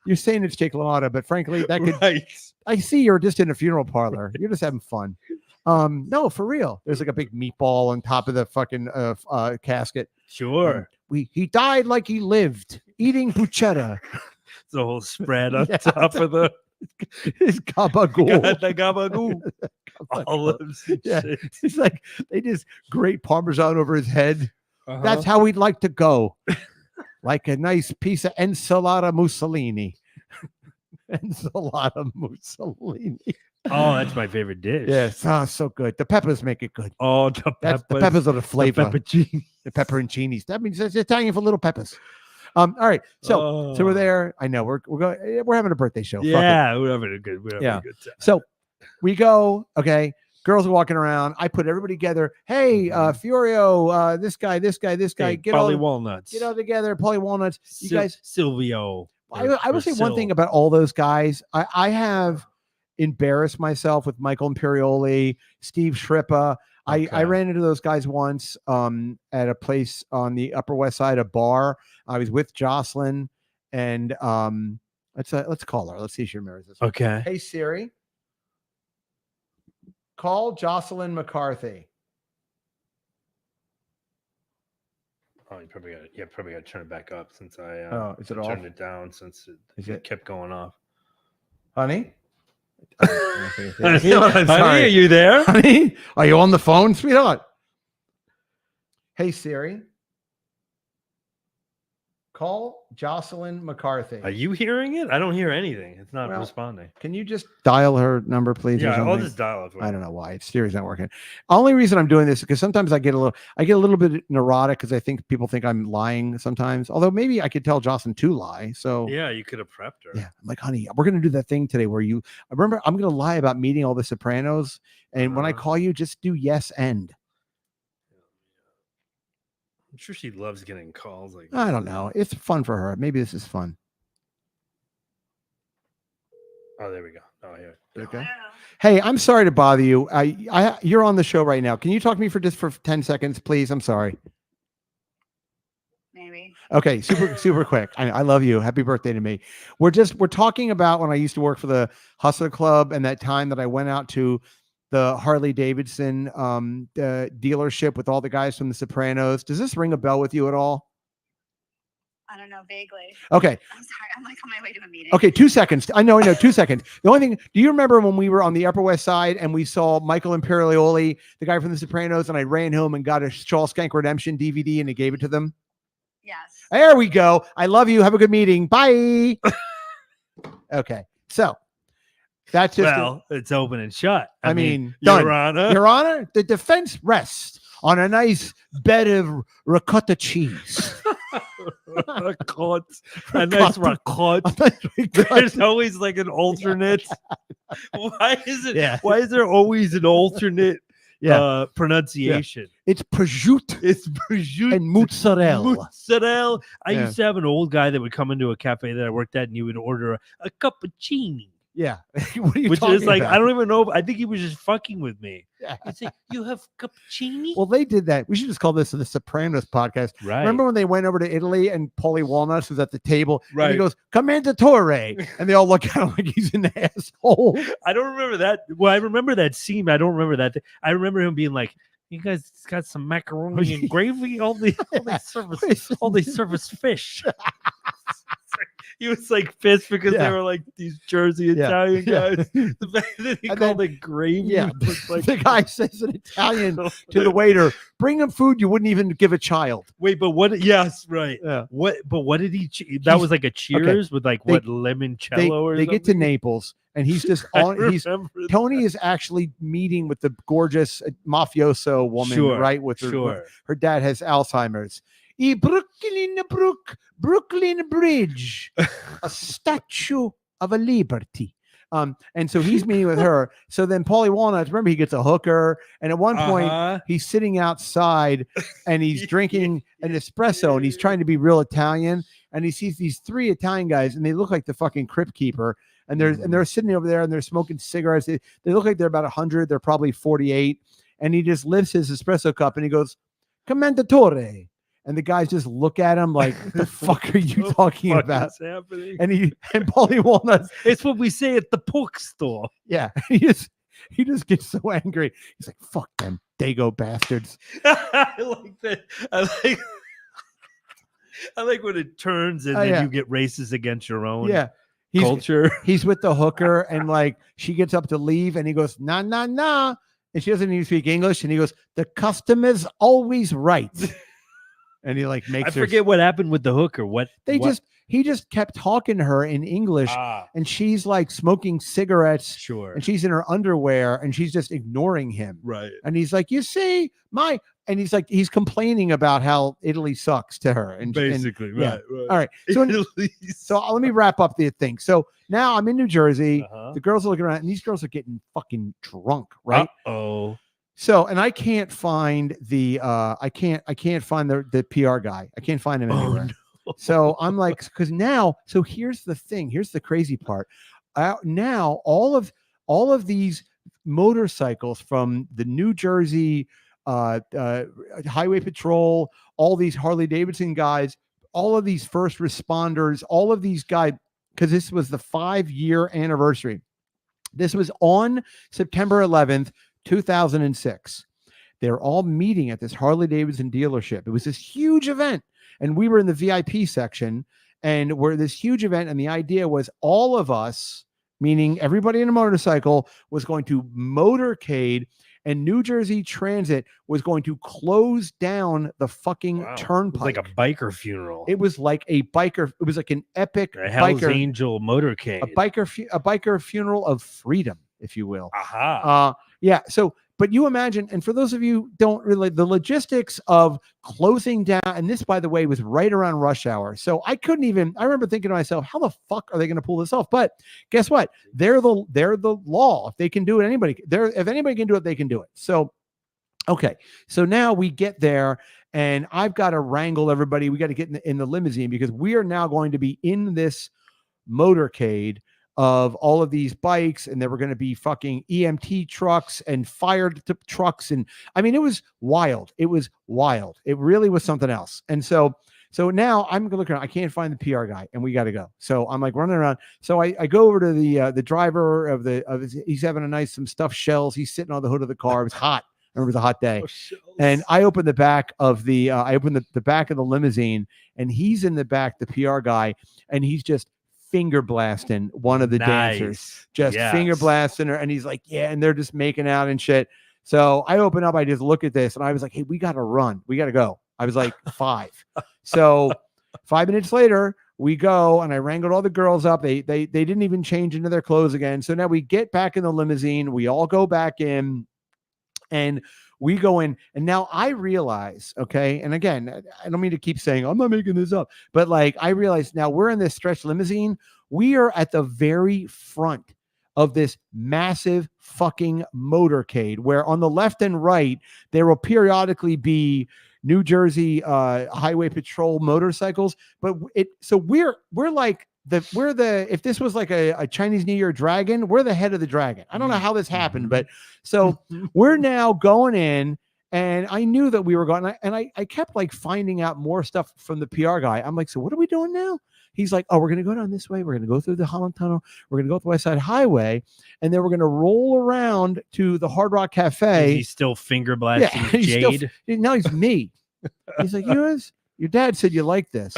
You're saying it's Jake LaMotta, but frankly, that could. Right. I see you're just in a funeral parlor. You're just having fun. No, for real. There's like a big meatball on top of the fucking casket. Sure. He died like he lived, eating bruschetta. It's a whole spread on top of the his gabagool. The gabagool. Olives. Yeah. It's like they just grate Parmesan over his head. That's how we'd like to go. Like a nice piece of ensalada Mussolini. Ensalada Mussolini. Oh, that's my favorite dish. Yes, so good. The peppers make it good. Oh, the peppers are the flavor. The pepperoncini. The pepperoncinis. That means it's Italian for little peppers. All right. So we're there. I know we're going. We're having a birthday show. Yeah, we're having a good time. So we go. Okay. Girls are walking around. I put everybody together. Hey, Fiorio, this guy, hey, get Polly Walnuts. Get all together. Polly Walnuts. You guys. Silvio. I will say one thing about all those guys. I have embarrassed myself with Michael Imperioli, Steve Shrippa. Okay. I ran into those guys once at a place on the Upper West Side, a bar. I was with Jocelyn, and let's call her. Let's see if she remembers this. Okay. Hey Siri, call Jocelyn McCarthy. Oh, you probably got to turn it back up since I turned it down since it kept going off. Honey? Honey, are you there? Honey, are you on the phone, sweetheart? Hey Siri, call Jocelyn McCarthy. Are you hearing it? I don't hear anything. It's not responding. Can you just dial her number, please? Yeah, I'll just dial it. I don't know why. Siri's not working. Only reason I'm doing this is because sometimes I get a little bit neurotic because I think people think I'm lying sometimes. Although maybe I could tell Jocelyn to lie. So yeah, you could have prepped her. Yeah, I'm like, honey, we're gonna do that thing today where I remember I'm gonna lie about meeting all the Sopranos, and when I call you, just do yes and. I'm sure she loves getting calls like I don't know. It's fun for her. Maybe this is fun. Oh, there we go. Oh, here. Okay. Hey, I'm sorry to bother you. You're on the show right now. Can you talk to me for 10 seconds, please? I'm sorry. Maybe. Okay, super quick. I love you. Happy birthday to me. We're talking about when I used to work for the Hustler Club and that time that I went out to the Harley Davidson dealership with all the guys from The Sopranos. Does this ring a bell with you at all? I don't know, vaguely. Okay. I'm sorry. I'm like on my way to a meeting. Okay, 2 seconds. I know. 2 seconds. The only thing, do you remember when we were on the Upper West Side and we saw Michael Imperioli, the guy from The Sopranos, and I ran home and got a Shawshank Redemption DVD and I gave it to them? Yes. There we go. I love you. Have a good meeting. Bye. Okay. So that's just it's open and shut. I mean, Your Honor. Your Honor, the defense rests on a nice bed of ricotta cheese. A nice ricotta. There's always like an alternate. Why is it? Yeah. Why is there always an alternate pronunciation? Yeah. It's prosciutto. It's prosciutto and mozzarella. Mozzarella. I used to have an old guy that would come into a cafe that I worked at, and he would order a cappuccino. Yeah. What are you Which talking is like, about? I don't even know. I think he was just fucking with me. Yeah. He'd say, you have cappuccini? Well, they did that. We should just call this the Sopranos podcast. Right. Remember when they went over to Italy and Paulie Walnuts was at the table? Right. And he goes, Commendatore. And they all look at him like he's an asshole. I don't remember that. Well, I remember that scene. I don't remember that. I remember him being like, you guys got some macaroni and gravy? All they service fish. He was like pissed because they were like these Jersey Italian guys. The fact that he called it gravy. Yeah, like, the guy says in Italian to the waiter, "Bring him food you wouldn't even give a child." Wait, but what? Yes, right. Yeah. What did he? That was like a Cheers with like what limoncello or they something? get to Naples and he's just on. Tony is actually meeting with the gorgeous mafioso woman, right? With her dad has Alzheimer's. Brooklyn Bridge, a statue of a liberty. And so he's meeting with her. So then Paulie Walnuts, remember, he gets a hooker. And at one point, he's sitting outside and he's drinking an espresso and he's trying to be real Italian. And he sees these 3 Italian guys and they look like the fucking Crypt Keeper. And they're sitting over there and they're smoking cigarettes. They look like they're about 100. They're probably 48. And he just lifts his espresso cup and he goes, Commendatore. And the guys just look at him like, what the fuck are you talking about? Happening? And Paulie Walnuts. It's what we say at the pork store. Yeah. He just gets so angry. He's like, fuck them Dago bastards. I like that. I like when it turns and then you get racist against your own culture. He's with the hooker and like she gets up to leave and he goes, nah. And she doesn't even speak English. And he goes, the customer's always right. And he like makes. I forget what happened with the hooker. He just kept talking to her in English, and she's like smoking cigarettes. Sure. And she's in her underwear, and she's just ignoring him. Right. And he's like, "You see, my and he's complaining about how Italy sucks to her, and basically, and, yeah. right. All right, so let me wrap up the thing. So now I'm in New Jersey. The girls are looking around, and these girls are getting fucking drunk, right? So, and I can't find the I can't find the PR guy. I can't find him anywhere. No. So I'm like, because now, so here's the thing. Here's the crazy part. Now all of these motorcycles from the New Jersey Highway Patrol, all these Harley Davidson guys, all of these first responders, all of these guys, because this was the 5-year anniversary. This was on September 11th, 2006. They're all meeting at this Harley Davidson dealership. It was this huge event, and we were in the VIP section, and we're this huge event, and the idea was all of us, meaning everybody in a motorcycle, was going to motorcade, and New Jersey Transit was going to close down the fucking turnpike. It was like a biker funeral. It was like a biker. It was like an epic Hell's Angel motorcade. A biker funeral of freedom, if you will. Aha. Yeah. So, but you imagine, and for those of you who don't really, the logistics of closing down, and this, by the way, was right around rush hour. So I remember thinking to myself, how the fuck are they going to pull this off? But guess what? They're the law. If they can do it, if anybody can do it, they can do it. So, okay. So now we get there, and I've got to wrangle everybody. We got to get in the limousine, because we are now going to be in this motorcade of all of these bikes, and there were going to be fucking EMT trucks and fire trucks, and I mean, it was wild. It really was something else. And so now I'm looking around, I can't find the PR guy, and we got to go. So I'm like running around. So I go over to the driver he's having some stuffed shells. He's sitting on the hood of the car. It was hot. I remember it was a hot day. And I opened the back of the back of the limousine, and he's in the back, the PR guy, and he's just finger blasting one of the dancers, finger blasting her, and he's like, yeah, and they're just making out and shit. So I open up, I just look at this, and I was like, hey, we got to run, we got to go. I was like 5. So 5 minutes later, we go, and I wrangled all the girls up. They didn't even change into their clothes again. So now we get back in the limousine, we all go back in, and we go in, and now I realize, okay, and again, I don't mean to keep saying, I'm not making this up, but like, I realize now we're in this stretch limousine. We are at the very front of this massive fucking motorcade, where on the left and right, there will periodically be New Jersey Highway Patrol motorcycles. But we're like, if this was like a Chinese New Year dragon, we're the head of the dragon. I don't know how this happened, but so we're now going in, and I knew that we were going, and I kept like finding out more stuff from the PR guy. I'm like, so what are we doing now? He's like, oh, we're going to go down this way. We're going to go through the Holland Tunnel. We're going to go up the West Side Highway, and then we're going to roll around to the Hard Rock Cafe. He's still finger blasting Jade. No, he's me. He's like, your dad said you like this.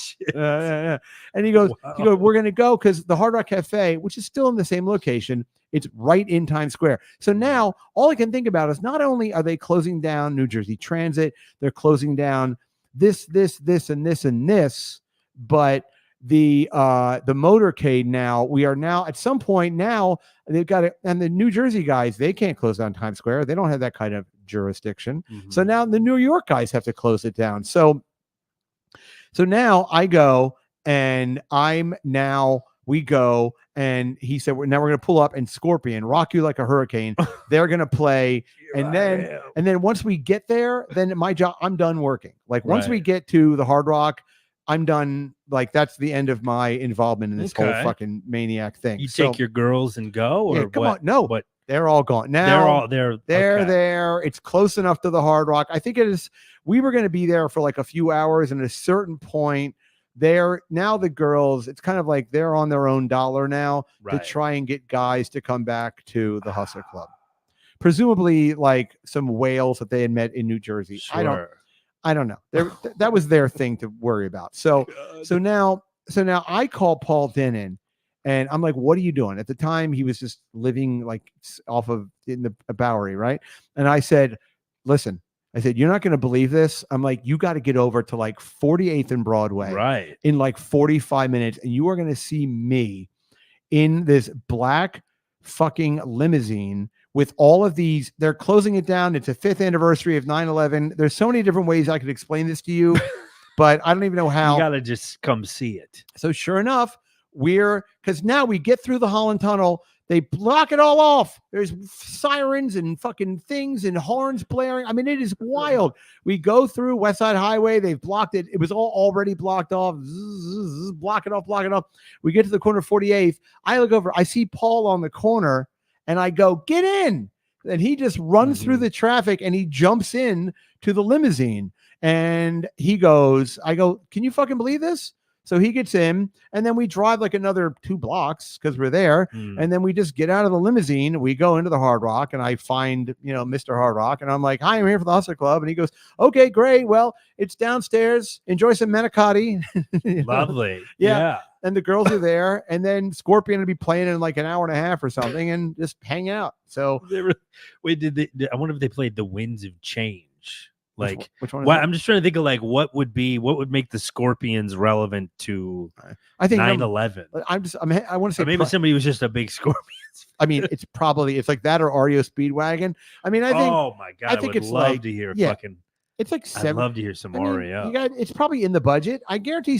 Shit. Yeah. And he goes, we're going to go, because the Hard Rock Cafe, which is still in the same location, it's right in Times Square. So now all I can think about is, not only are they closing down New Jersey Transit, they're closing down this, and this, but the motorcade, now we are now at some point, now they've got it, and the New Jersey guys, they can't close down Times Square. They don't have that kind of jurisdiction. So now the New York guys have to close it down. So now I go, and we go, and he said, now we're going to pull up, and Scorpion, Rock You Like a Hurricane, they're going to play. And then once we get there, then my job, I'm done working. Like once we get to the Hard Rock, I'm done. Like that's the end of my involvement in this whole fucking maniac thing. You take your girls and go, or come on, no, but they're all gone now. They're there. It's close enough to the Hard Rock. I think it is. We were going to be there for like a few hours, and at a certain point, now the girls, it's kind of like they're on their own dollar now to try and get guys to come back to the Hustler Club. Presumably, like some whales that they had met in New Jersey. Sure. I don't know. That was their thing to worry about. So now I call Paul Denon, and I'm like, what are you doing? At the time, he was just living like off of in the Bowery, right? And I said, listen, you're not going to believe this. I'm like, you got to get over to like 48th and Broadway in like 45 minutes, and you are going to see me in this black fucking limousine with all of these. They're closing it down. It's a 5th anniversary of 9/11. There's so many different ways I could explain this to you, but I don't even know how. You got to just come see it. So sure enough, because now we get through the Holland Tunnel. They block it all off. There's sirens and fucking things and horns blaring. I mean, it is wild. We go through West Side Highway. They've blocked it. It was all already blocked off. Block it off, block it off. We get to the corner of 48th. I look over. I see Paul on the corner, and I go, get in. And he just runs through the traffic, and he jumps in to the limousine. And he goes, I go, can you fucking believe this? So he gets in, and then we drive like another 2 blocks because we're there. And then we just get out of the limousine. We go into the Hard Rock, and I find, Mr. Hard Rock. And I'm like, hi, I'm here for the Hustler Club. And he goes, okay, great. Well, it's downstairs. Enjoy some manicotti. Lovely. Yeah. And the girls are there. And then Scorpion will be playing in like an hour and a half or something and just hang out. So I wonder if they played The Winds of Change. Like, which one? I'm just trying to think of like what would make the Scorpions relevant to I think 9/11. I want to say maybe somebody was just a big Scorpions. I mean, it's like that or REO Speedwagon. I mean, I think. Oh my god! I think it's love to hear fucking. It's like I'd love to hear some REO. It's probably in the budget. I guarantee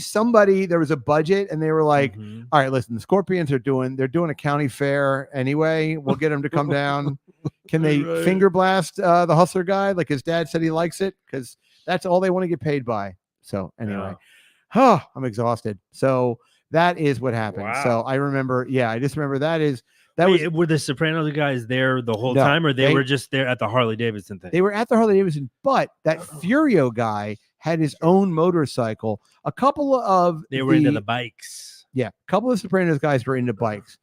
there was a budget and they were like, all right, listen, the Scorpions they're doing a county fair anyway. We'll get them to come down. Can they finger blast the Hustler guy? Like his dad said he likes it because that's all they want to get paid by. So anyway, I'm exhausted. So that is what happened. Wow. So I remember, I just remember were the Sopranos guys there the whole time, or they were just there at the Harley Davidson thing? They were at the Harley Davidson, but that Furio guy had his own motorcycle. A couple of they were into the bikes. Yeah, a couple of Sopranos guys were into bikes.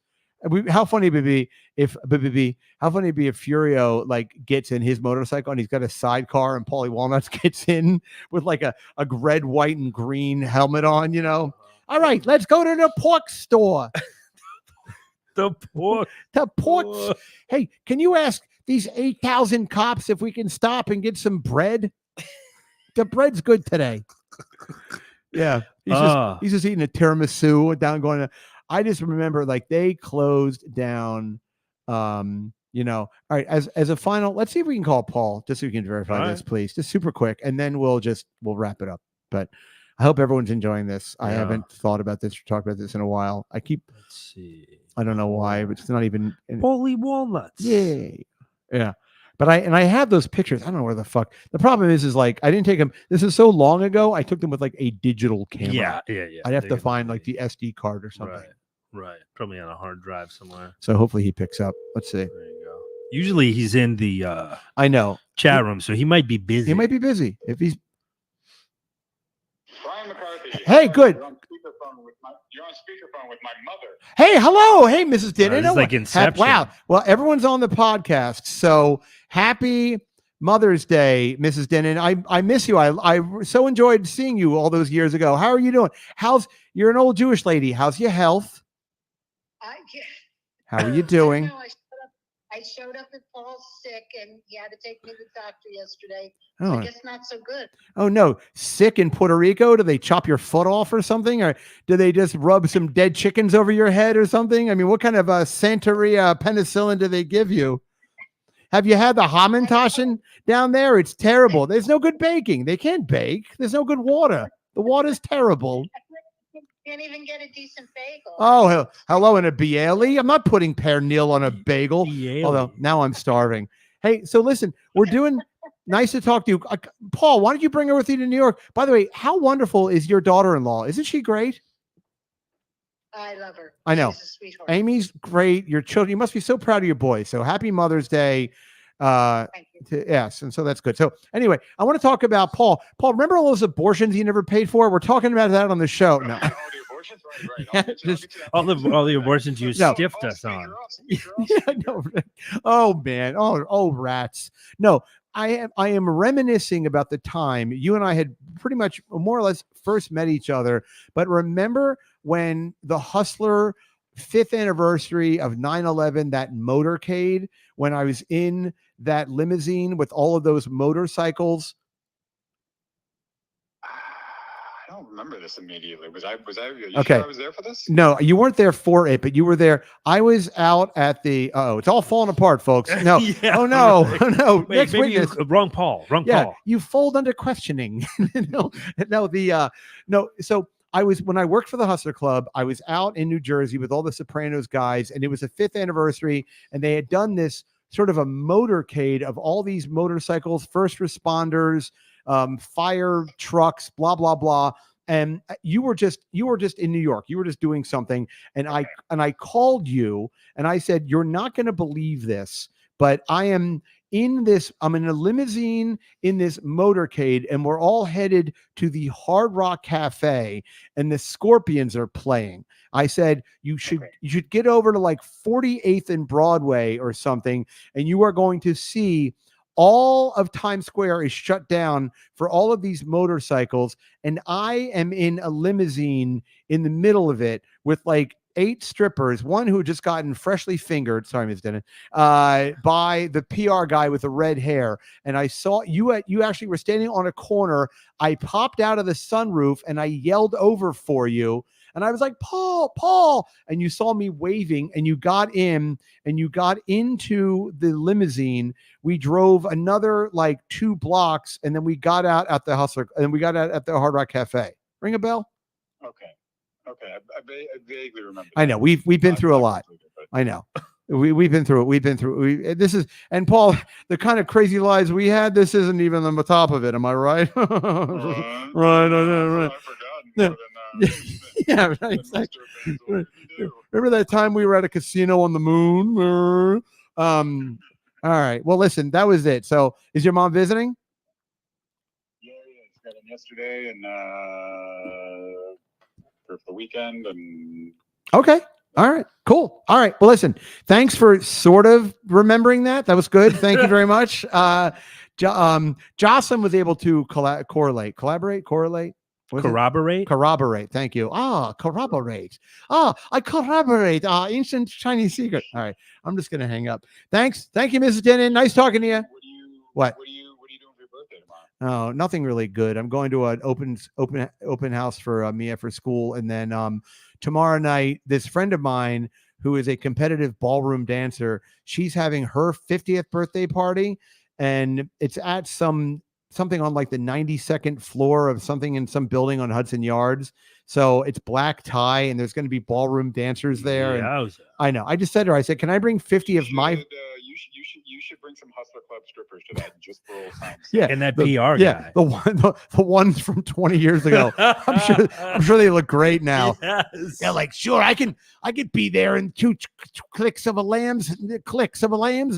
How funny would it be if Furio like gets in his motorcycle and he's got a sidecar and Paulie Walnuts gets in with like a red, white, and green helmet on, All right, let's go to the pork store. The porks. Hey, can you ask these 8,000 cops if we can stop and get some bread? The bread's good today. Yeah. He's just eating a tiramisu down going to, I just remember like they closed down, all right. As a final, let's see if we can call Paul just so we can verify this, please. Just super quick. And then we'll wrap it up. But I hope everyone's enjoying this. I haven't thought about this or talked about this in a while. Let's see. I don't know why, but it's not even Paulie Walnuts. Yay. Yeah. But I have those pictures. I don't know where the fuck. The problem is like I didn't take them. This is so long ago. I took them with like a digital camera. Yeah. I'd have to find like the SD card or something. Right. Probably on a hard drive somewhere. So hopefully he picks up. Let's see. There you go. Usually he's in the I know chat room, so he might be busy. He might be busy if he's. Brian McCarthy. Hey, good. You're on speakerphone with my mother. Hey, hello. Hey, Mrs. Dinnan. It's like Inception. Wow. Well, everyone's on the podcast. So happy Mother's Day, Mrs. Dinnan. I miss you. I so enjoyed seeing you all those years ago. How are you doing? You're an old Jewish lady. How's your health? How are you doing? I showed up at Paul's sick, and he had to take me to the doctor yesterday. Oh. I guess not so good. Oh, no. Sick in Puerto Rico? Do they chop your foot off or something? Or do they just rub some dead chickens over your head or something? I mean, what kind of Santeria penicillin do they give you? Have you had the Hamantaschen down there? It's terrible. There's no good baking. They can't bake. There's no good water. The water's terrible. Can't even get a decent bagel. Oh, hello, and a bialy? I'm not putting pernil on a bagel. Although now I'm starving. Hey, so listen, we're doing nice to talk to you. Paul, why don't you bring her with you to New York? By the way, how wonderful is your daughter-in-law? Isn't she great? I love her. I know. She's a sweetheart. Amy's great. Your children, you must be so proud of your boys. So happy Mother's Day. Thank you. Yes, and so that's good. So anyway, I want to talk about Paul. Paul, remember all those abortions you never paid for? We're talking about that on the show. No. All the abortions you stiffed us on. Yeah, no. Oh man. Oh rats. No, I am reminiscing about the time you and I had pretty much more or less first met each other. But remember when the Hustler 5th anniversary of 9/11, that motorcade, when I was in that limousine with all of those motorcycles? I don't remember this immediately. Was I? Are you Okay. sure I was there for this? No, you weren't there for it, but you were there. I was out at the. Oh, it's all falling apart, folks. No. Yeah, Oh no. right. Oh no. Wait, Next maybe witness. wrong Paul. Wrong Yeah, Paul. you fold under questioning. no, no. So I was when I worked for the Hustler Club. I was out in New Jersey with all the Sopranos guys, and it was the 5th anniversary, and they had done this sort of a motorcade of all these motorcycles, first responders, fire trucks, blah blah blah. And you were just in New York. You were just doing something, and I called you, and I said, "You're not going to believe this, but I'm in a limousine in this motorcade, and we're all headed to the Hard Rock Cafe, and the Scorpions are playing." I said, you should get over to like 48th and Broadway or something, and you are going to see all of Times Square is shut down for all of these motorcycles, and I am in a limousine in the middle of it with like 8 strippers, one who had just gotten freshly fingered, sorry, Ms. Denon, by the PR guy with the red hair. And I saw you actually were standing on a corner. I popped out of the sunroof and I yelled over for you. And I was like, Paul, and you saw me waving, and you got in, and you got into the limousine. We drove another like 2 blocks, and then we got out at the Hustler, and we got out at the Hard Rock Cafe. Ring a bell? Okay. I vaguely remember. I know we've been through a lot. I know. We've been through it. This is, and Paul, the kind of crazy lives we had, this isn't even on the top of it. Am I right? Right. I've forgotten. Yeah, right. Exactly. Remember that time we were at a casino on the moon? All right. Well, listen, that was it. So is your mom visiting? Yeah. She got in yesterday and for the weekend and. Okay. All right, cool. All right. Well, listen, thanks for sort of remembering that. That was good. Thank you very much. Jocelyn was able to corroborate. Thank you. Corroborate. I corroborate. Ancient Chinese secret. All right. I'm just going to hang up. Thanks. Thank you, Mrs. Denon. Nice talking to you. What are you doing for your birthday tomorrow? Oh, nothing really good. I'm going to an open house for Mia for school. And then, tomorrow night, this friend of mine who is a competitive ballroom dancer, she's having her 50th birthday party, and it's at something on like the 92nd floor of something in some building on Hudson Yards. So it's black tie, and there's going to be ballroom dancers there. Yeah, and I know. I just said to her, I said, "Can I bring 50 of my?" You should bring some Hustler Club strippers to that, just for old times. Yeah, and that PR guy. The ones from 20 years ago. I'm sure they look great now. Yes. They're like, sure, I could be there in 2 clicks of a lamb's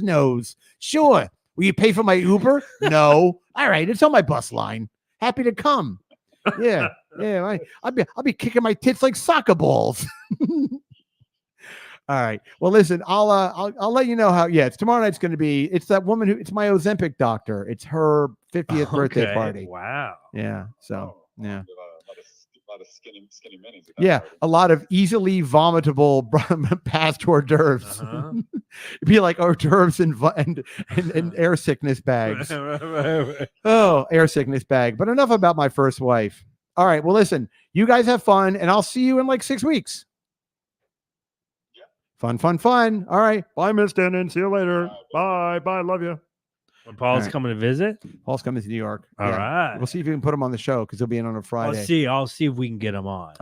nose. Sure. Will you pay for my Uber? No. All right, it's on my bus line. Happy to come. Yeah. I'll be kicking my tits like soccer balls. All right. Well, listen, I'll let you know how. Yeah, it's tomorrow night's going to be. It's that woman it's my Ozempic doctor. It's her 50th birthday party. Wow. Yeah. So yeah. A lot of skinny minis. Yeah, a lot of easily vomitable past hors d'oeuvres. It'd be like hors d'oeuvres and air sickness bags. Oh, air sickness bag. But enough about my first wife. All right. Well, listen, you guys have fun, and I'll see you in like 6 weeks. Fun. All right. Bye, Miss Denon. See you later. Bye. Love you. When Paul's coming to visit? Paul's coming to New York. All right. We'll see if we can put him on the show because he'll be in on a Friday. I'll see if we can get him on.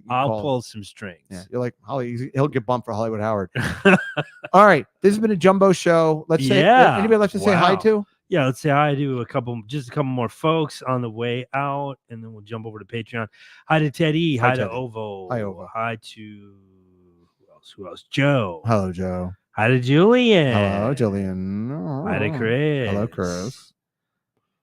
I'll pull some strings. Yeah. You're like, Holly, he'll get bumped for Hollywood Howard. All right. This has been a jumbo show. Let's say, anybody left to say hi to? Yeah, let's say hi to a couple more folks on the way out, and then we'll jump over to Patreon. Hi to Teddy. Hi to Ovo. Hi, Ovo. Hi to who else? Joe. Hello, Joe. Hi to Julian. Hello, Julian. Hi to Chris. Hello, Chris.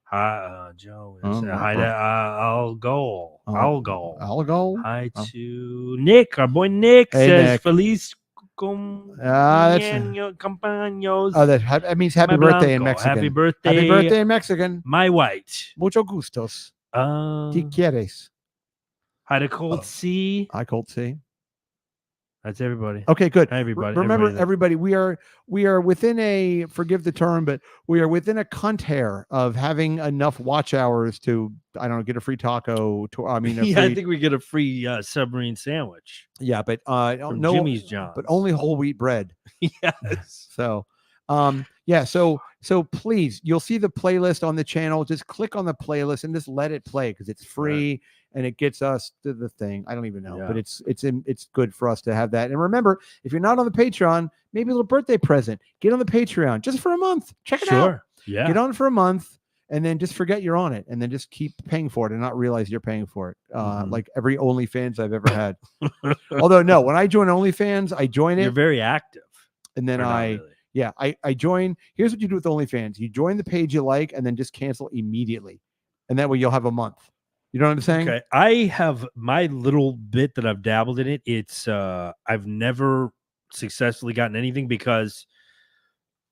Hi, Joe. Hi to I'll go. Hi to Nick. Our boy Nick says Nick. Feliz cumpleaños. That means happy birthday in Mexican. Happy birthday in Mexican. My white. Mucho gustos. ¿Qué quieres? Hi to Colt C. Hi, Colt C. That's everybody. Okay, good. Hi, everybody. Remember, Everybody everybody, we are within a, forgive the term, but we are within a cunt hair of having enough watch hours to, I don't know, get a free taco. I mean, yeah, free, I think we get a free submarine sandwich yeah, but from no, Jimmy's John. but only whole wheat bread. Yes. So, yeah. So please, you'll see the playlist on the channel. Just click on the playlist and just let it play because it's free and it gets us to the thing. I don't even know, but it's good for us to have that. And remember, if you're not on the Patreon, maybe a little birthday present. Get on the Patreon just for a month. Check it out. Yeah. Get on for a month. And then just forget you're on it, and then just keep paying for it, and not realize you're paying for it. Like every OnlyFans I've ever had. Although no, when I join OnlyFans, I join it. You're very active. And then I join. Here's what you do with OnlyFans: you join the page you like, and then just cancel immediately, and that way you'll have a month. You know what I'm saying? Okay, I have my little bit that I've dabbled in it. It's I've never successfully gotten anything because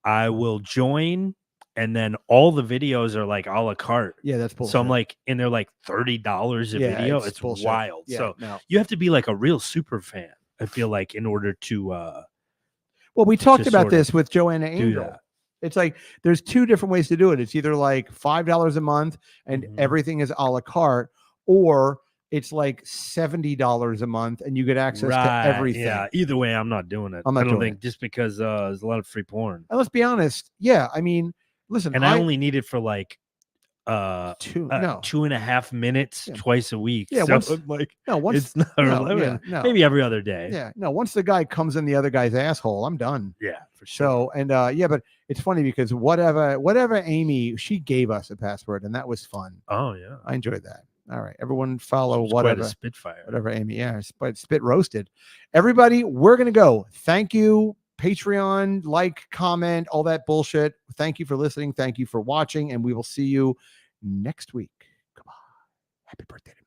I will join. And then all the videos are like a la carte. Yeah, that's bullshit. So I'm like, and they're like $30 a video. It's wild. Yeah, so you have to be like a real super fan, I feel like, in order to well, we talked about this with Joanna Angel. It's like there's two different ways to do it. It's either like $5 a month and everything is a la carte, or it's like $70 a month and you get access to everything. Yeah, either way, I'm not doing it. I don't think just because there's a lot of free porn. And let's be honest. Yeah, I mean, listen, and I only need it for like 2.5 minutes twice a week. Yeah, so once, like once it's not maybe every other day. Yeah, no, once the guy comes in the other guy's asshole, I'm done. Yeah, for sure. So and yeah, but it's funny because whatever Amy, she gave us a password and that was fun. Oh yeah, I enjoyed that. All right, everyone follow whatever quite a Spitfire. Whatever Amy, yeah, spit roasted. Everybody, we're gonna go. Thank you. Patreon, like, comment, all that bullshit. Thank you for listening. Thank you for watching, and we will see you next week. Come on. Happy birthday to me.